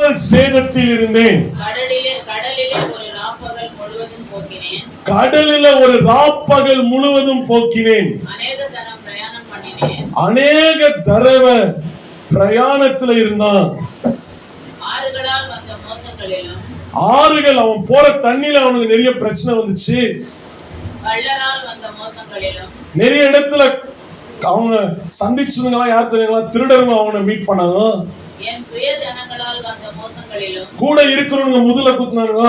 கடல் சேதத்தில் இருந்தேன். கடலில ஒரு ராப்பகல் முழுவதும் போக்கினேன். அநேக தடவை பிரயாணத்துல இருந்தான். ஆறுகள் அவன் போற தண்ணியில அவனுக்கு நிறைய பிரச்சனை வந்துச்சு. நிறைய இடத்துல அவங்க சந்திச்சதுங்களா யார் தெரியுங்களா? திருடர்கள் அவனை மீட் பண்ணாங்க. கூட இருக்கிறவங்க முதல்ல குத்துனானுங்க.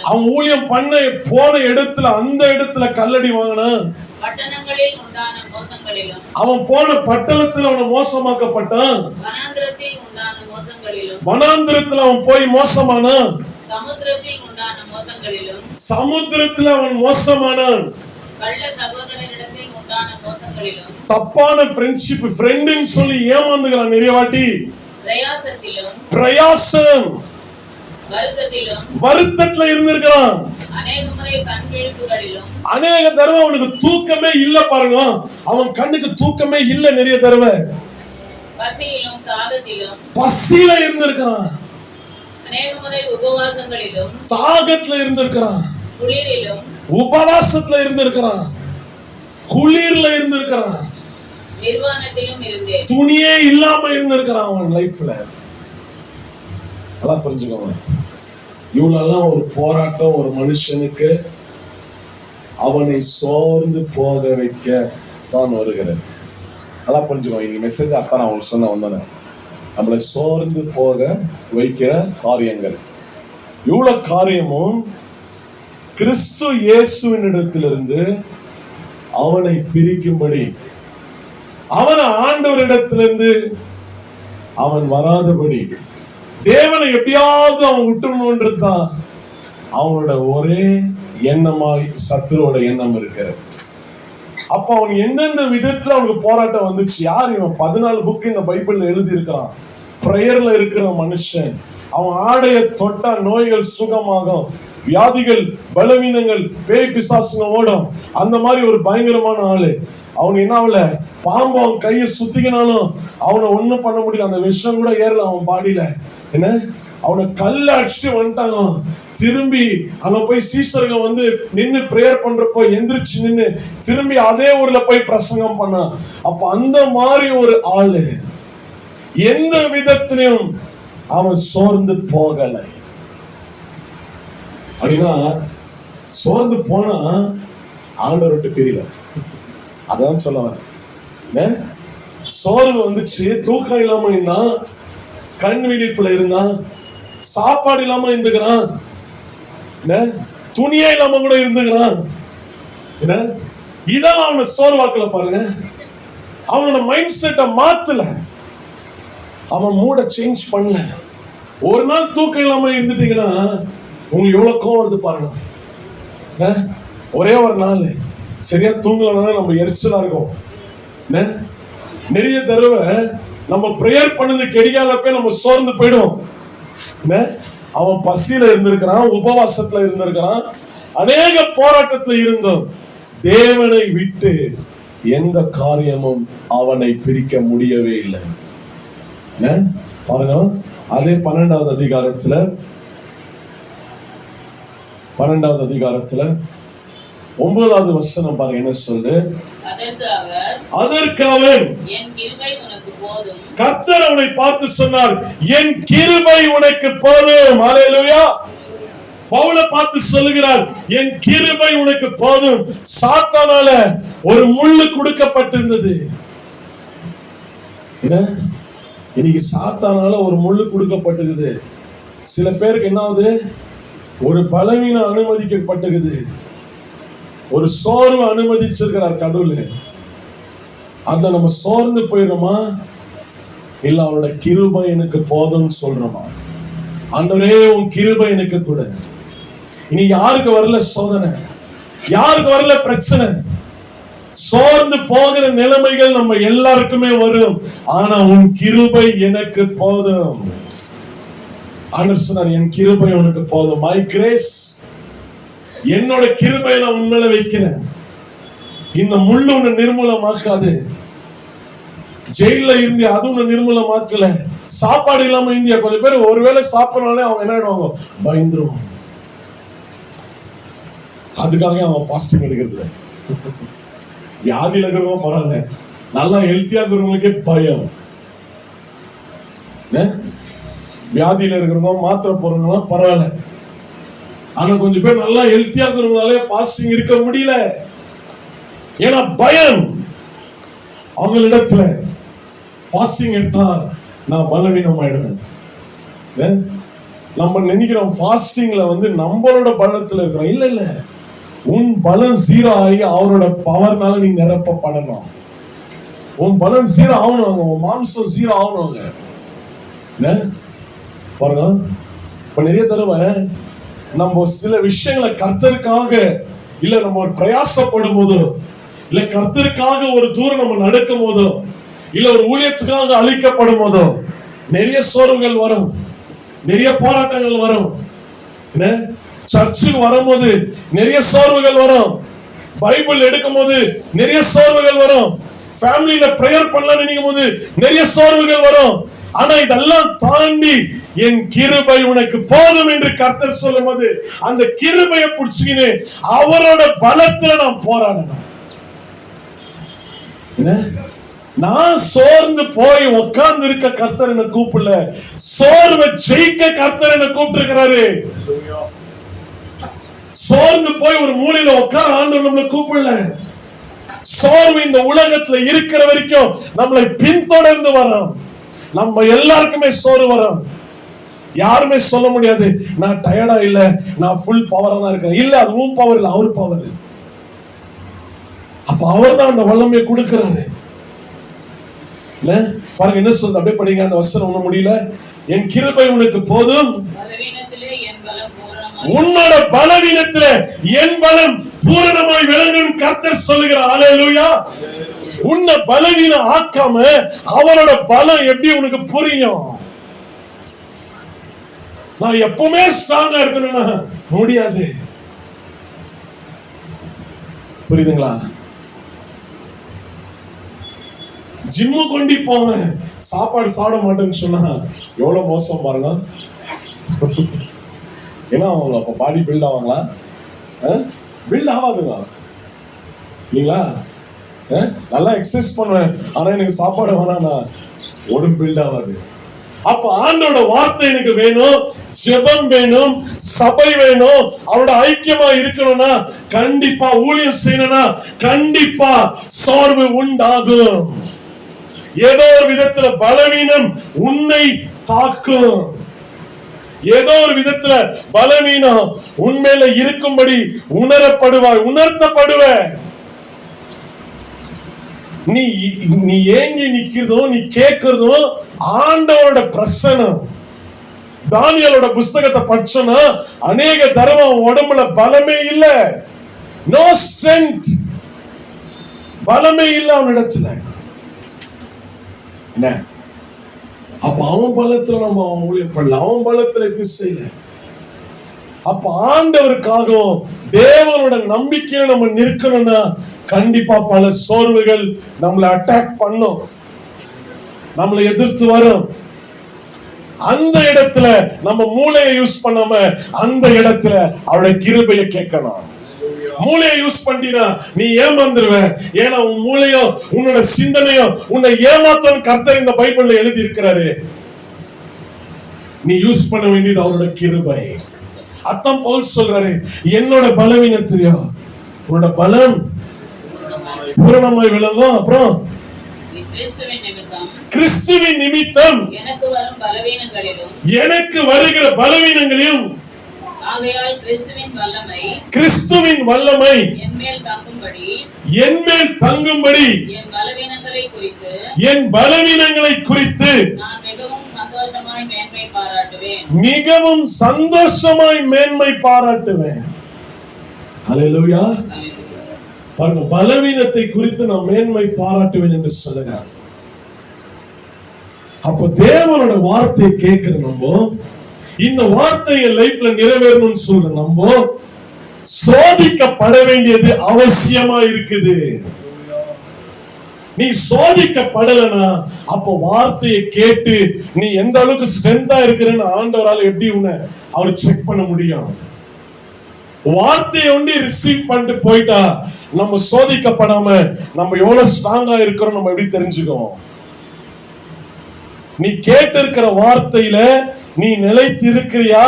அவன் ஊழியம் பண்ண போன இடத்துல அந்த இடத்துல கல்லடி வாங்கினான். அவன் போன பட்டணத்தில் அவன் மோசமாக்கப்பட்டான். வனாந்திரத்தில் அவன் போய் மோசமானான். சமுத்திரத்தில் அவன் மோசமானான். தப்பான ஃப்ரெண்ட்ஷிப் ஃப்ரெண்ட்னு சொல்லி ஏமாந்துக்கிறான் நிறைய வாட்டி. பிரயாசம் வருத்தத்துல இருந்திருக்கிறான். அநேக தடவை அவனுக்கு தூக்கமே இல்ல பாருங்க. அவன் கண்ணுக்கு தூக்கமே இல்ல நிறைய தடவை. பசியில இருந்திருக்கிறான். தாகத்துல இருந்திருக்கிறான். உபவாசத்துல இருந்திருக்கிறான். குளிர்ல இருந்திருக்கிறான். துணியே இல்லாம இருந்திருக்கிறான் அவன் லைஃப்ல. நல்லா புரிஞ்சுக்கோங்க. இவ்வளவு ஒரு போராட்டம் ஒரு மனுஷனுக்கு அவனை சோர்ந்து போக வைக்க தான் வருகிறது. நல்லா புரிஞ்சுக்கோங்க. இந்த மெசேஜ் அப்ப நான் உங்களுக்கு சொன்ன வந்தேன். நம்மளை சோர்ந்து போக வைக்கிற காரியங்கள் இவ்வளவு காரியமும் கிறிஸ்து இயேசுவினிடத்திலிருந்து அவனை பிரிக்கும்படி, அவனை ஆண்டவரிடத்திலிருந்து அவன் வராதபடி, தேவனை எப்படியாவது அவன் விட்டுறணும்ன்றது தான் அவனோட ஒரே எண்ணமாய் சத்துருவோட எண்ணம் இருக்கிறது. அப்ப அவன் எந்தெந்த விதத்துல அவனுக்கு போராட்டம் வந்துச்சு. யார் இவன்? 14 புக் இந்த பைபிள்ல எழுதி இருக்கிறான். பிரேயர்ல இருக்கிற மனுஷன். அவன் ஆடைய தொட்டா நோய்கள் சுகமாகும், வியாதிகள் பலவீனங்கள் பேய் பிசாசுங்க ஓடும். அந்த மாதிரி ஒரு பயங்கரமான ஆளு. அவன் என்ன ஆகல, பாம்பு அவன் கையை சுத்திக்கினாலும் அவனை ஒண்ணும் பண்ண முடியல. அந்த விஷம் கூட ஏறல அவன் பாடியில. என்ன, அவனை கல்ல அடிச்சுட்டு வந்துட்டாங்க. திரும்பி அங்க போய் சீசர்கள் வந்து நின்னு பிரேயர் பண்றப்போ எந்திரிச்சு நின்னு திரும்பி அதே ஊர்ல போய் பிரசங்கம் பண்ணான். அப்ப அந்த மாதிரி ஒரு ஆளு எந்த விதத்திலையும் அவன் சோர்ந்து போகலை. அப்படின்னா சோர்ந்து போனா ஆண்டவர் விட்டு பிரியல. அதான் சொல்ல வரேன். சோர்வு வந்துச்சு, தூக்கம் இல்லாம இருந்தான், கண் விழிப்புல இருந்தான், சாப்பாடு இல்லாம இருந்துக்கிறான், துணியே இல்லாம கூட இருந்துக்கிறான். இதெல்லாம் அவனை சோர்வாக்கல பாருங்க. அவனோட மைண்ட் செட்டை மாத்தல, அவன் மூட சேஞ்ச் பண்ணல. ஒரு நாள் தூக்கம் இல்லாம இருந்துட்டீங்கன்னா உங்களுக்கு எவ்வளவு கோவம் வருது பாருங்க. ஒரே ஒரு நாள் சரியா தூங்கலனால நம்ம எரிச்சலா இருக்கும். நிறைய தடவை நம்ம பிரேயர் பண்ணது கிடைக்காதப்ப நம்ம சோர்ந்து போயிடுவோம். அவன் பசியில இருந்திருக்கிறான், உபவாசத்துல இருந்திருக்கிறான், அநேக போராட்டத்துல இருந்தோம். தேவனை விட்டு எந்த காரியமும் அவனை பிரிக்க முடியவே இல்லை. பாருங்க, அதே 12வது அதிகாரத்துல 9வது வசனம் பாருங்க என்ன சொல்லுது. அதற்கு அவன், கர்த்தர் அவனை பார்த்து சொன்னார், என் கிருபை உனக்கு போதும். அல்லேலூயா. பவுலை பார்த்து சொல்லுகிறார், என் கிருபை உனக்கு போதும். சாத்தானால ஒரு முள்ளு கொடுக்கப்பட்டிருந்தது. இன்னைக்கு சாத்தானால ஒரு முள்ளு கொடுக்கப்பட்டிருக்குது. சில பேருக்கு என்ன ஆகுது, ஒரு பலவீனம் அனுமதிக்கப்பட்டிருக்குது, ஒரு சோர்வு அனுமதிச்சிருக்கிறார் கடவுள். அதுல நம்ம சோர்ந்து போயிடுறோமா, இல்ல அவரோட கிருபை எனக்கு போதும் சொல்றோமா? ஆண்டவரே உன் கிருபை எனக்கு கூட. இனி யாருக்கு வரல சோதனை, யாருக்கு வரல பிரச்சனை, சோர்ந்து போகிற நிலைமைகள் நம்ம எல்லாருக்குமே வரும். ஆனா உன் கிருபை எனக்கு போதும். ஆண்டவர் சொன்னார், என் கிருபை உனக்கு போதும். மை கிரேஸ், என்னோட கிருபை நான் உன் மேல வைக்கிறேன். இந்த முள்ளு உன்னை நிர்மூலமாக்காது. ஜெயில இந்தியா அதுவும் நிர்மூலமாக்கல. சாப்பாடு இல்லாம இந்தியா கொஞ்சம் பேர் ஒருவேளை சாப்பிடனாலே அவங்க என்ன ஆயிடுவாங்க, பயந்துருவாங்க. அதுக்காக அவன் ஃபாஸ்டிங் எடுக்கிறது. வியாதியில இருக்கிறவங்க பரவாயில்ல, நல்லா ஹெல்த்தியா இருக்கிறவங்களுக்கே பயம். வியாதியில இருக்கிறவங்க மாத்திரை போறவங்களாம் பரவாயில்ல, ஆனா கொஞ்சம் பேர் நல்லா ஹெல்த்தியா இருக்கிறவங்களாலே ஃபாஸ்டிங் இருக்க முடியல. ஏன்னா பயம். அவங்களிடத்துல ஃபாஸ்டிங் எடுத்தா நான் பலவீனம் ஆயிடுவேன். நம்ம நினைக்கிறோம் ஃபாஸ்டிங்ல நம்மளோட பலத்துல இருக்கிறோம். இல்ல இல்ல, உன் பலம் ஜீரோ ஆகி அவரோட பவர்னால நீ நிரப்பப்படணும். உன் பலம் ஜீரோ ஆகணும், உன் மாம்சம் ஜீரோ ஆகணும். பாருங்க, இப்ப நிறைய தடவை நம்ம சில விஷயங்களை கர்த்தருக்காக இல்ல நம்ம ஒரு பிரயாசப்படும் போதோ, இல்ல கர்த்தருக்காக ஒரு தூரம் நம்ம நடக்கும் போதோ, இல்ல ஒரு ஊழியத்துக்காக அழிக்கப்படும் போதோ நிறைய சோர்வுகள் வரும், நிறைய போராட்டங்கள் வரும். சர்ச்சுக்கு வரும்போது நிறைய சோர்வுகள் வரும், பைபிள் எடுக்கும் போது நிறைய சோர்வுகள் வரும், ஃபேமிலியில பிரேயர் பண்ணலாம் நினைக்கும் போது நிறைய சோர்வுகள் வரும். ஆனா இதெல்லாம் தாண்டி என் கிருபை உனக்கு போதும் என்று கர்த்தர் சொல்லும் போது அந்த கிருபையை புடிச்சுக்கின்னு அவரோட பலத்துல நான் போராடணும். நான் சோர்ந்து போய் உட்கார்ந்து இருக்க கர்த்தர் என்ன கூப்பிடல, சோர்வை ஜெயிக்க கர்த்தர் என்ன கூப்பிட்டு இருக்கிறாரு. சோர்ந்து போய் ஒரு மூலையில உட்கார ஆண்டவர் நம்மளை கூப்பிடல. சோர்வு இந்த உலகத்துல இருக்கிற வரைக்கும் நம்மளை பின்தொடர்ந்து வரும். நம்ம எல்லாருக்குமே சோர்வு வரும். யாருமே சொல்ல முடியாது நான் டயர்டா இல்ல, நான் ஃபுல் பவரா தான் இருக்கிறேன். இல்ல, அது உன் பவர் இல்ல, அவர் பவர். அப்ப அவர் தான் அந்த வல்லமையை கொடுக்கிறாரு. பாருங்க என்ன சொல்றது, அப்படியே படிங்க அந்த வசனம். ஒண்ணு முடியல. என் கிருபை உனக்கு போதும், உன்னோட பலவீனத்திலே என் பலம் பூரணமாய் விளங்கும் கர்த்தர் சொல்லுகிறார். ஹல்லேலூயா. உன்னை பலவீனம் ஆக்காம அவரோட பலம் எப்படி உனக்கு புரியும்? நான் எப்பவுமே ஸ்ட்ராங்கா இருக்கணும்னா முடியாது. புரியுதுங்களா? ஜிம்மு கொண்டு போவேன், சாப்பாடு சாப்பிட மாட்டேன்னு சொன்னா எவ்வளவு மோசம் பாருங்க. ஏன்னா அவங்க அப்ப பாடி பில்ட் ஆவாங்களா? பில்ட் ஆகாதுங்க இல்லைங்களா? நல்லா எக்ஸசைஸ் பண்ணுவேன், ஆனா எனக்கு சாப்பாடு வேணாம்னா உடம்பு பில்ட் ஆகாது. அப்ப ஆண்டோட வார்த்தை எனக்கு வேணும், ஜெபம் வேணும், சபை வேணும். அவரோட ஐக்கியமா இருக்கணும்னா கண்டிப்பா ஊழியம் செய்யணும்னா கண்டிப்பா சோர்வு உண்டாகும். ஏதோ ஒரு விதத்துல பலவீனம் உன்னை தாக்கும். ஏதோ ஒரு விதத்துல பலவீனம் உண்மையில இருக்கும்படி உணரப்படுவாய், உணர்த்தப்படுவ. நீ ஏங்கி நிக்கிறதும் நீ கேட்கிறதும் ஆண்டவரோட பிரசன்னம். தானியேலோட புஸ்தகத்தை படிச்சோன்னா அநேக தடவை உடம்புல பலமே இல்ல, நோ ஸ்ட்ரென்த், பலமே இல்ல அவனிடத்துல. என்ன அப்ப அவன் பலத்துல நம்ம ஊழியம் பண்ணல, அவன் பலத்துல இது செய்யல. அப்ப ஆண்டவருக்காகவும் தேவனோட நம்பிக்கையை நம்ம நிற்கணும்னா கண்டிப்பா பல சோர்வுகள் நம்மளை அட்டாக் பண்ணும், நம்மளை எதிர்த்து வரும். அந்த இடத்துல நம்ம மூளையை யூஸ் பண்ணாம அந்த இடத்துல அவருடைய கிருபையை கேட்கணும். மூளையை யூஸ் பண்ணினா நீ ஏமாந்துருவ. ஏன்னா உன் மூளையோ உன்னோட சிந்தனையோ உன்னை ஏமாத்தணும் கர்த்தர் இந்த பைபிள்ல எழுதி இருக்கிறாரு. நீ யூஸ் பண்ண வேண்டியது அவரோட கிருபை. அதான் பவுல் சொல்றாரு, என்னோட பலவீனத்திலோ உன்னோட பலம் பூரணமாய் விளங்கும். அப்புறம் கிறிஸ்துவின் நிமித்தம் எனக்கு வருகிற பலவீனங்களையும் கிறிஸ்துவின் வல்லமை என் மேல் தங்கும்படி என் பலவீனங்களை குறித்து மிகவும் சந்தோஷமாய் மேன்மை பாராட்டுவேன். ஹல்லேலூயா. பாருங்க, பலவீனத்தை குறித்து நான் மேன்மை பாராட்டுவேன் என்று சொல்லுகிறார். அப்ப தேவனோட வார்த்தையை கேட்கிற நம்ம இந்த வார்த்தையை லைஃப்ல நிறைவேறணும்னு சொல்ற நம்ம சோதிக்கப்பட வேண்டியது அவசியமா இருக்குது. நீ சோதிக்கப்படலனா அப்போ வார்த்தையை கேட்டு நீ எந்த அளவுக்கு ஸ்ட்ரென்த்தா இருக்கிறன்னு ஆண்டவரால் எப்படி உன்னை அவர் செக் பண்ண முடியும்? வார்த்தையை ஒண்டி ரிசீவ் பண்ணிட்டு போயிட்டா நம்ம சோதிக்கப்படாம நம்ம எவ்வளவு ஸ்ட்ராங்கா இருக்கிறோம் நம்ம எப்படி தெரிஞ்சுக்குவோம்? நீ கேட்டு இருக்கிற வார்த்தையில நீ நிலைத்து இருக்கிறியா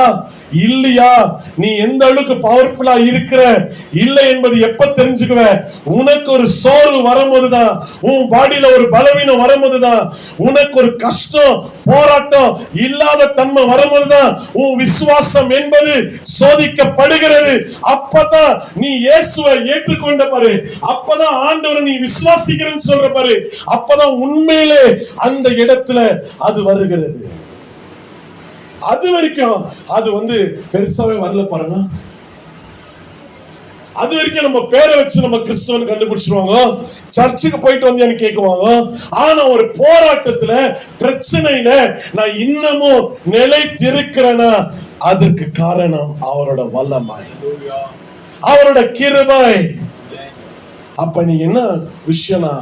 இல்லையா, நீ எந்த அளவுக்கு பவர்ஃபுல்லா இருக்கிற இல்லை என்பது எப்ப தெரிஞ்சுக்குவ? உனக்கு ஒரு சோர்வு வரும்போதுதான், உன் பாடியில ஒரு பலவீனம் வரும்போதுதான், உனக்கு ஒரு கஷ்டம் போராட்டம் இல்லாத தன்மை வரும்போதுதான் உன் விசுவாசம் என்பது சோதிக்கப்படுகிறது. அப்பதான் நீ இயேசுவை ஏற்றுக்கொண்ட பாரு, அப்பதான் ஆண்டவரை நீ விசுவாசிக்கிறேன்னு சொல்ற பாரு, அப்பதான் உண்மையிலே அந்த இடத்துல அது வருகிறது. அது வரைக்கும் அது பெருசாவே வரல பாருங்க. அது வரைக்கும் நம்ம பேரை வச்சு நம்ம கிறிஸ்தவன் கண்டுபிடிச்சிருவாங்க, சர்ச்சுக்கு போயிட்டு வந்து எனக்கு கேட்குவாங்க. ஆனா ஒரு போராட்டத்துல பிரச்சனையில நான் இன்னமும் நிலைத்திருக்கிறேன்னா அதற்கு காரணம் அவரோட வல்லமை, அவரோட கிருபை. அப்ப நீ என்ன விஷயம்னா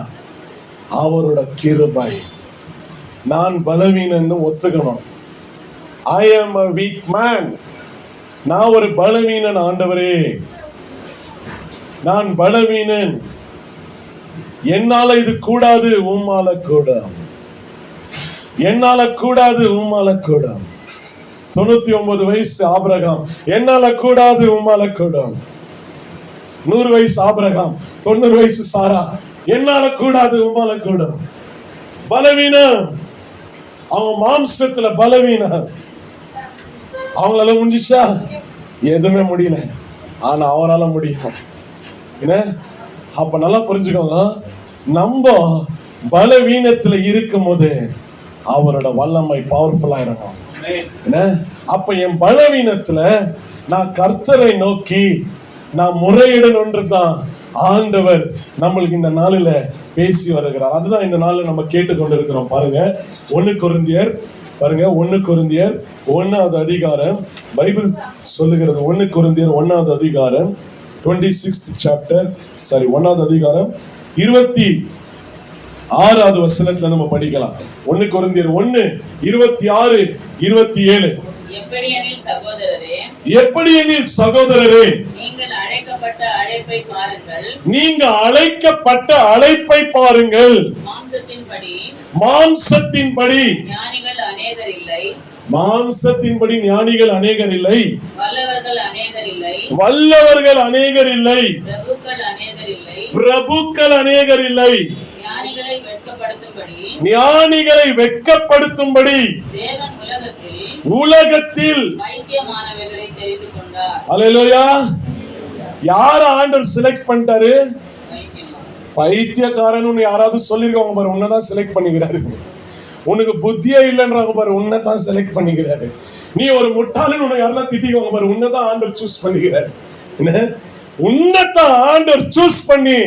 அவரோட கிருபை. நான் பலவீனன்னு ஒத்துக்கணும். I am a weak man. நான் ஒரு பலவீனன் ஆண்டவரே, நான் பலவீனன், என்னால இது கூடாது, உம்மால கூடும், என்னால கூடாது, உம்மால கூடும். 99 வயசு ஆபிரகாம், என்னால கூடாது, உம்மால கூடும். 100 வயசு ஆபிரகாம், 90 வயசு சாரா, என்னால கூடாது, உம்மால கூடும். பலவீனம், அவங்க மாம்சத்துல பலவீனம். அவங்களால முடிஞ்சிச்சா? எதுவுமே முடியல. ஆனா அவரால முடியும். என்ன? அப்ப நல்லா புரிஞ்சுக்கோங்க, நம்ம பலவீனத்துல இருக்கும் போது அவரோட வல்லமை பவர்ஃபுல்லா இருக்கும். என்ன? அப்ப என் பலவீனத்துல நான் கர்த்தரை நோக்கி நான் முறையிடணும்ன்றதுதான் ஆண்டவர் நம்மளுக்கு இந்த நாளில பேசி வருகிறார். அதுதான் இந்த நாளில் நம்ம கேட்டுக்கொண்டிருக்கிறோம். பாருங்க 1 கொரிந்தியர், பாருங்க 1 கொரிந்தியர் 1வது அதிகாரம் பைபிள் சொல்லுகிறது. 1 கொரிந்தியர் 1வது அதிகாரம் 26th chapter, 1வது அதிகாரம் 26வது வசனத்துல நம்ம படிக்கலாம். 1 கொரிந்தியர் 1:26-27. எப்படியெனில் சகோதரரே, நீங்க அழைக்கப்பட்ட அழைப்பை பாருங்கள். மாம்சத்தின்படி ஞானிகள் அநேகர் இல்லை, வல்லவர்கள் அநேகர் இல்லை, பிரபுக்கள் அநேகர் இல்லை. ஞானிகளை வெட்கப்படுத்தும்படி உலகத்தில் அல்லேலூயா யார ஆண்டவர் செலக்ட் பண்ணிட்டாரு? பைத்தியக்காரன் யாராவது சொல்லிருக்காங்க பாரு, உன்னதான் செலக்ட் பண்ணிக்கிறாரு. உனக்கு புத்தியே இல்லைன்றாங்க பாரு, உன்னதான் செலக்ட் பண்ணிக்கிறாரு. நீ ஒரு முட்டாளன் உன்னை யாரெல்லாம் திட்டிக்கோங்க பாரு, உன்னதான் ஆண்டவர் சூஸ் பண்ணிக்கிறாரு. என்ன? உன்னதான் ஆண்டவர் சூஸ் பண்ணி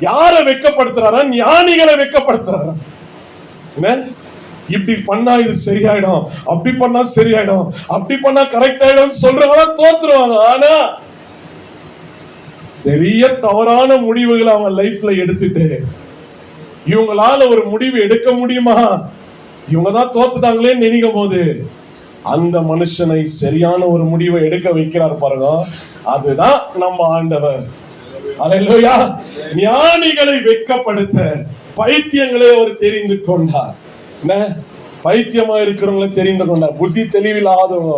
யார வெட்கப்படுத்துறாரா? ஞானிகளை வெட்கப்படுத்துறாரா? என்ன? இப்படி பண்ணா இது சரியாயிடும், அப்படி பண்ணா சரியாயிடும், அப்படி பண்ணா கரெக்ட் ஆயிடும் சொல்றவங்க தோத்துருவாங்க. ஆனா பெரிய தவறான முடிவுகளை அவங்க லைஃப்ல எடுத்துட்டு இவங்களால ஒரு முடிவு எடுக்க முடியுமா, இவங்கதான் தோத்துட்டாங்களே நினைக்கும் போது அந்த மனுஷனை சரியான ஒரு முடிவை எடுக்க வைக்கிறார் பாருங்க. அதுதான் நம்ம ஆண்டவர். அல்லேலூயா. ஞானிகளை வெட்கப்படுத்த பைத்தியங்களே அவர் தெரிந்து கொண்டார். என்ன? பைத்தியமா இருக்கிறவங்களை தெரிந்து கொண்டார். புத்தி தெளிவில்லாதவங்க,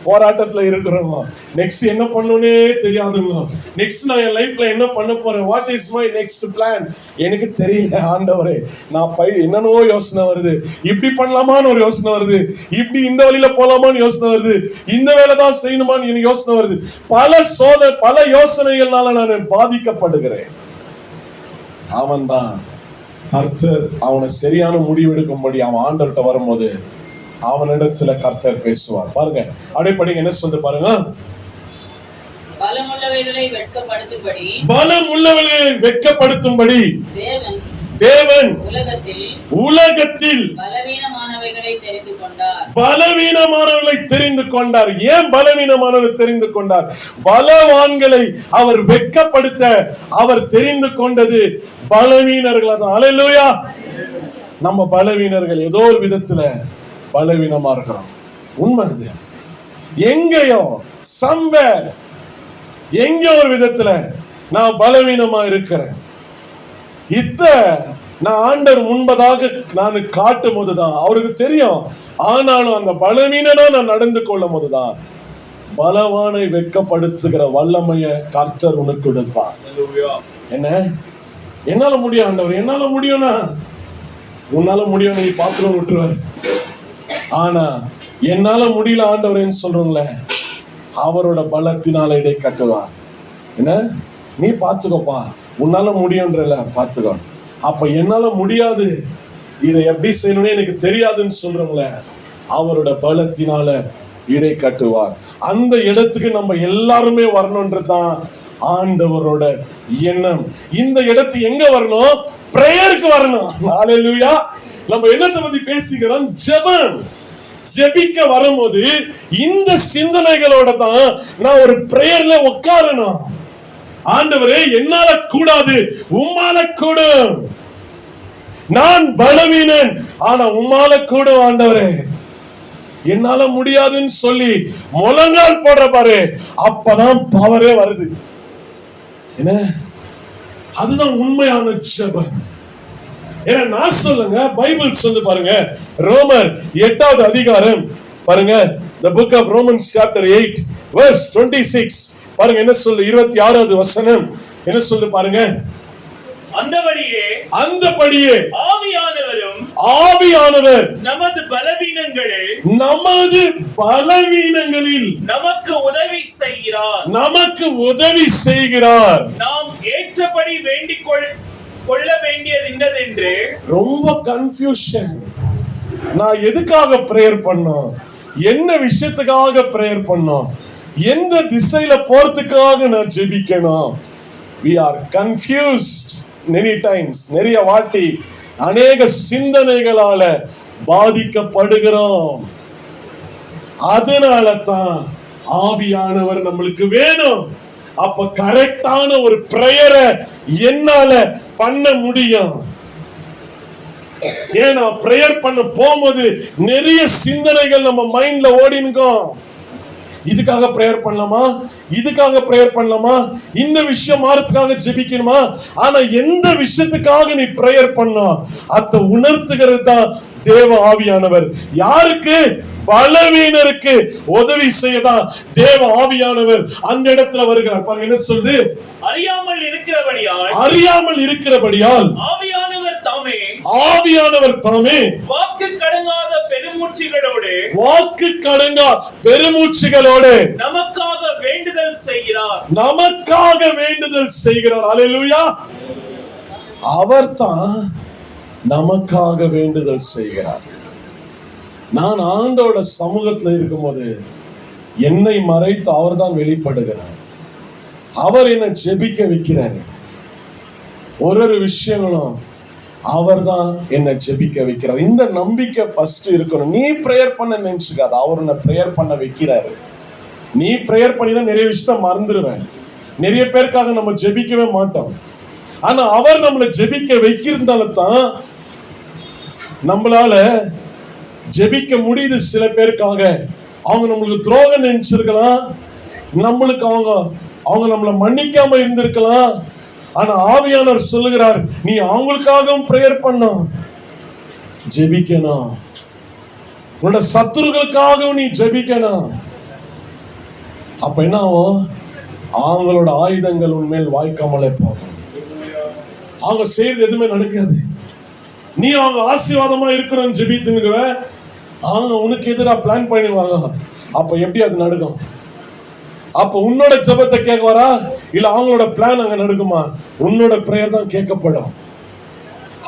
போராட்டத்துல இருக்கிறவங்க, நெக்ஸ்ட் என்ன பண்ணணும்னே தெரியாதவங்க, நெக்ஸ்ட் நான் என் லைஃப்ல என்ன பண்ண போறேன், what is my next plan, எனக்கு தெரியல ஆண்டவரே. நான் என்னன்னோ யோசனை வருது, இப்படி பண்ணலாமான்னு ஒரு யோசனை வருது, இப்படி இந்த வழியில போலாமான்னு யோசனை வருது, இந்த வேலை தான் செய்யணுமான்னு எனக்கு யோசனை வருது. பல யோசனைகள்னால நான் பாதிக்கப்படுகிறேன். அவன் தான் கர்த்தர் அவனை சரியான முடிவு எடுக்கும்படி அவன் ஆண்டவர்கிட்ட வரும்போது அவனிடத்துல கர்த்தர் பேசுவார். பாருங்க அப்படியே படிங்க, என்ன சொல்ற பாருங்க. பலமுள்ளவைகளை வெட்கப்படுத்தும்படி தேவன் உலகத்தில் பலவீனமானவர்களை தெரிந்து கொண்டார். ஏன் பலவீனமானவர்களை தெரிந்து கொண்டார்? பலவான்களை அவர் வெட்கப்படுத்த அவர் தெரிந்து கொண்டது பலவீனர்களை தான். அல்லேலூயா. நம்ம பலவீனர்கள் ஏதோ ஒரு விதத்துல பலவீனமா இருக்கிறோம். உண்மை அது. எங்கேயோ சம்வேர் எங்கேயோ ஒரு விதத்துல நான் பலவீனமா இருக்கிறேன். நான் ஆண்டவர் முன்பதாக நான் காட்டும் போதுதான் அவருக்கு தெரியும். ஆனாலும் அந்த பலவீனனா நான் நடந்து கொள்ளும் போதுதான் பலவானை வெட்கப்படுத்துகிற வல்லமைய கர்த்தர் உனக்கு கொடுப்பார். என்ன என்னால முடியும் ஆண்டவர், என்னால முடியும்னா உன்னால முடியும் நீ பாத்துருன்னு விட்டுருவார். ஆனா என்னால முடியல ஆண்டவரேன்னு சொல்றோம்ல, அவரோட பலத்தினால இடை கட்டுவார். என்ன நீ பாத்துக்கோப்பா, உன்னால முடியும்ன்றல பாத்துக்கோ. அப்ப என்னால முடியாது, இதை எப்படி செய்யணும்னு எனக்கு தெரியாதுன்னு சொல்றோம்ல, அவரோட பலத்தினால இடை கட்டுவார். அந்த இடத்துக்கு நம்ம எல்லாருமே வரணும்ன்றதுதான் ஆண்டவரோட எண்ணம். இந்த இடத்துக்கு எங்க வரணும்? பிரேயருக்கு வரணும். ஹல்லேலூயா. நம்ம என்னத்தை பத்தி பேசிக்கிறோம்? ஜெபம். ஜெபிக்க வரும்போது இந்த சிந்தனைகளோட தான் நான் ஒரு பிரேயர்ல உட்காரணும். ஆண்டவரே என்னால கூடாது, உம்மால கூடும். நான் பலவீனன், ஆனா உம்மால கூடும் ஆண்டவரே. என்னால முடியாதுன்னு சொல்லி முழங்கால் போடுற பாரு, அப்பதான் பவரே வருது. என்ன அதுதான் உண்மையான ஜெபம். ஏன்னா நான் சொல்லுங்க, பைபிள் சொல்லு பாருங்க, ரோமர் 8வது அதிகாரம் பாருங்க, the book of Romans chapter 8 verse 26 பாருங்க என்ன சொல்லு. 26வது வசனம் என்ன சொல்லு பாருங்க. அந்தபடியே ஆவியானவர் நமது பலவீனங்களில் நமக்கு உதவி செய்கிறார். நாம் ஏற்றபடி வேண்டிக் கொள்ள வேண்டியது என்னதென்று ரொம்ப கன்ஃபியூஷன். நான் எதுக்காக பிரேயர் பண்ணோம், என்ன விஷயத்துக்காக பிரேயர் பண்ணோம், எந்த திசையில போறதுக்காக நான் ஜெபிக்கணும்? we are confused many times. நிறைய வாட்டி அநேக சிந்தனைகளால பாதிக்கப்படுகிறோம். அதனால தான் ஆவியானவர் நம்மளுக்கு வேணும். அப்ப கரெக்டான ஒரு பிரேயரை என்னால பண்ண முடியும். ஏன்னா பிரேயர் பண்ண போகும்போது நிறைய சிந்தனைகள் நம்ம மைண்ட்ல ஓடினுக்கும். இதுக்காக பிரேயர் பண்ணலாமா, இதுக்காக பிரேயர் பண்ணலாமா, இந்த விஷயம் மாறதுக்காக ஜெபிக்கணுமா? ஆனா எந்த விஷயத்துக்காக நீ பிரேயர் பண்ணா அத உணர்த்துகிறது தான் தேவ ஆவியானவர். யாருக்கு? பலவீனருக்கு உதவி செய்யதான் தேவ ஆவியானவர் அந்த இடத்துல வருகிறார். பாருங்க என்ன சொல்லுது. அறியாமல் இருக்கிறபடியால் ஆவியானவர் தாமே வாக்கு கடங்காத பெருமூச்சுகளோடு நமக்காக வேண்டுதல் செய்கிறார். அல்லேலூயா. அவர் தான் நமக்காக வேண்டுதல் செய்கிறார். நான் ஆண்டோட சமூகத்தில் இருக்கும்போது என்னை மறைத்து அவர் தான் வெளிப்படுகிறார். அவர் என்னை ஜெபிக்க வைக்கிறார். ஒரு விஷயங்களும் அவர் தான் என்னை ஜெபிக்க வைக்கிறார். இந்த நம்பிக்கை ஃபர்ஸ்ட் இருக்கணும். நீ பிரேயர் பண்ண நினைச்சுக்காத, அவர் உன்னை பிரேயர் பண்ண வைக்கிறாரு. நீ பிரேயர் பண்ணினா நிறைய விஷயத்த மறந்துடுவேன். நிறைய பேருக்காக நம்ம ஜெபிக்கவே மாட்டோம். ஆனா அவர் நம்மளை ஜெபிக்க வைக்கிறதால தான் நம்மளால ஜெபிக்க முடியுது. சில பேருக்காக அவங்க நம்மளுக்கு துரோகம் நினைச்சிருக்கலாம், நம்மளுக்கு அவங்க நம்மளை மன்னிக்காம இருந்திருக்கலாம். ஆனா ஆவியானவர் சொல்லுகிறார், நீ அவங்களுக்காகவும் பிரேயர் பண்ணும், ஜெபிக்கணும். உன்னோட சத்துருக்களுக்காகவும் நீ ஜெபிக்கணும். அப்ப என்ன ஆகும்? அவங்களோட ஆயுதங்கள் உண்மையில் வாய்க்காமலே போகும். அவங்க செய்யறது எதுவுமே நடக்காது. நீ அவங்க ஆசீர்வாதமா இருக்கிறன்னு ஜெபித்துனுக்குவ, அவங்க உனக்கு எதிராக பிளான் பண்ணுவாங்க. அப்ப எப்படி அது நடக்கும்? அப்ப உன்னோட ஜெபத்தை கேட்க வரா, இல்ல அவங்களோட பிளான் அங்க நடக்குமா? உன்னோட பிரேயர் தான் கேட்கப்படும்.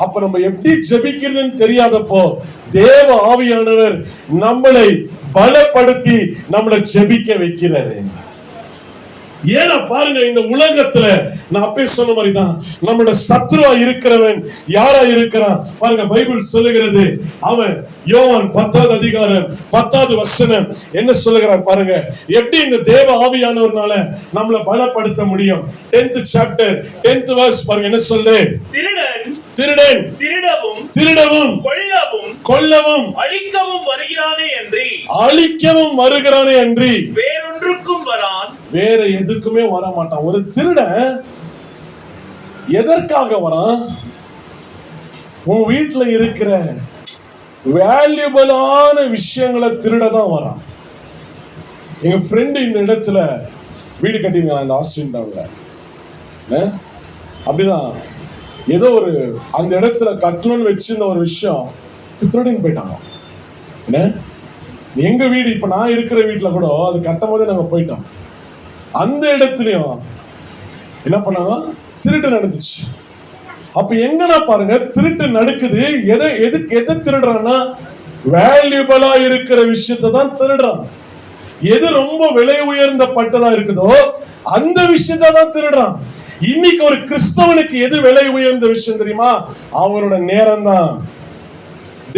அப்ப நம்ம எப்படி ஜெபிக்கிறதுன்னு தெரியாதப்போ தேவ ஆவியானவர் நம்மளை பலப்படுத்தி நம்மளை ஜெபிக்க வைக்கிறாரு. ஏன்னா பாருங்க, இந்த உலகத்துல நான் அப்பே சொன்ன மாதிரிதான் நம்மளோட சத்ருவா இருக்கிறவன் யாரா இருக்கிறான் பாருங்க. பைபிள் சொல்லுகிறது, அவன் யோவான் 10வது அதிகாரம் 10வது வசனம் என்ன சொல்லுகிறார் பாருங்க. எப்படி இந்த தேவ ஆவியானவர்னால நம்மளை பலப்படுத்த முடியும்? 10th chapter 10th verse பாருங்க என்ன சொல்லு. திருடன் திருடவும் கொல்லவும் அழிக்கவும் வருகிறானே அன்றி வேறொன்றுக்கும் வரான். வேற எதுக்குமே வர மாட்டான். ஒரு திருடன் எதற்காக வரான்? உன் வீட்டுல இருக்கிற வேல்யூபிளான விஷயங்களை திருடதான் வரான். எங்க ஃப்ரெண்டு இந்த இடத்துல வீடு கட்டிருக்காங்க, இந்த ஆஸ்டின் டவுன்ல. அப்படிதான் ஏதோ ஒரு அந்த இடத்துல கட்டணும்னு வச்சிருந்த ஒரு விஷயம் திருடின்னு போயிட்டாங்க. என்ன, எங்க வீடு இப்ப நான் இருக்கிற வீட்டுல கூட அது கட்டும் போதே நாங்க போயிட்டோம். அந்த இடத்துலயும் என்ன பண்ணாங்க, திருட்டு நடந்துச்சு. அப்ப எங்கன்னா பாருங்க, திருட்டு நடக்குது. எதை திருடுறான்னா, வேல்யூபிளா இருக்கிற விஷயத்தை தான் திருடுறான். எது ரொம்ப விலை உயர்ந்த பட்டதா இருக்குதோ அந்த விஷயத்தை தான் திருடுறான். இன்னைக்கு ஒரு கிறிஸ்தவனுக்கு எது விலை உயர்ந்த விஷயம் தெரியுமா? அவனோட நேரம் தான்.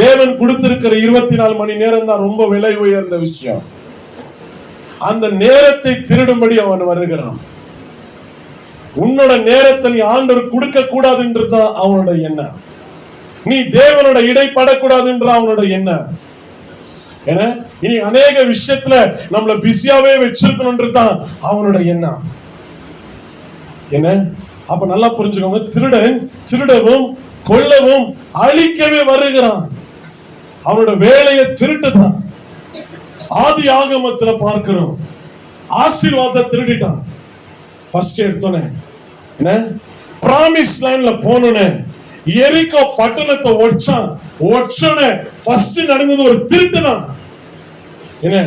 தேவன் கொடுத்திருக்கிற 24 மணி நேரம் தான் ரொம்ப விலை உயர்ந்த விஷயம். அந்த நேரத்தை திருடும்படி அவன் வருகிறான். உன்னோட நேரத்தை நீ ஆண்டவர் கொடுக்க கூடாதுன்றதுதான் அவனோட எண்ணம். நீ தேவனோட இடைப்படக்கூடாதுன்ற அவனோட எண்ணம். ஏன்னா இனி அநேக விஷயத்துல நம்மள பிஸியாவே வச்சிருக்கணும்ன்றதுதான் அவனோட எண்ணம். என்ன, அப்ப நல்லா புரிஞ்சுக்கோங்க. திருடன் திருடவும் கொல்லவும் அழிக்கவே வருகிறான். அவனோட வேலையை திருட்டுதான். ஆதி ஆகமத்துல பார்க்கிறோம், ஆசீர்வாதத்தை திருடிட்டான். ஃபர்ஸ்ட் எடுத்தோன்னே என்ன, பிராமிஸ் லேண்ட்ல போனோன்னு எரிகோ பட்டணத்தை ஒச்சோன்னு ஃபர்ஸ்ட் நடந்தது ஒரு திருட்டு தான். என்ன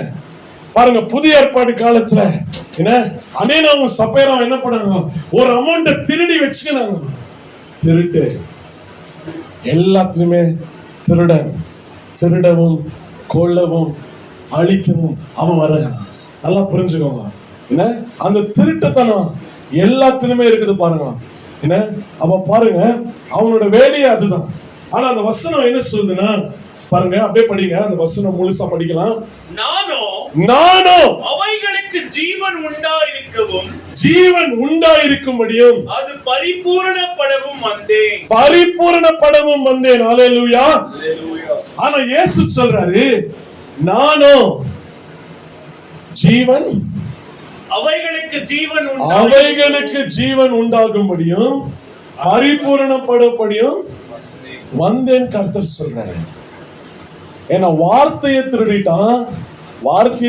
பாருங்க, புதிய ஏற்பாடு காலத்துல என்ன அனேனாவும் சப்பேராவும் என்ன பண்ணாங்க, ஒரு அமௌண்ட திருடி வச்சுக்கிறாங்க. திருட்டு எல்லாத்துலயுமே திருடன் திருடவும் கொல்லவும் அழிக்கவும் அவன் வருகிறான். நல்லா புரிஞ்சுக்கோங்க. என்ன, அந்த திருட்டுத்தனம் எல்லாத்துலயுமே இருக்குது பாருங்க. என்ன, அவ பாருங்க அவனோட வேலையே அதுதான். ஆனா அந்த வசனம் என்ன சொல்லுதுன்னா பாருங்க, அப்படியே படிங்க, அந்த வசனம் முழுசா படிக்கலாம். நானோ அவைகளுக்கு ஜீவன் உண்டாயிருக்கும்படியும் அது பரிபூரணப்படவும் வந்தேன். அல்லேலூயா. ஆனா இயேசு சொல்றாரு, நானோ ஜீவன் அவைகளுக்கு ஜீவன் உண்டாகும்படியும் பரிபூரணப்படப்படியும் வந்தேன் கர்த்தர் சொல்றாரு. ஏன்னா வார்த்தையை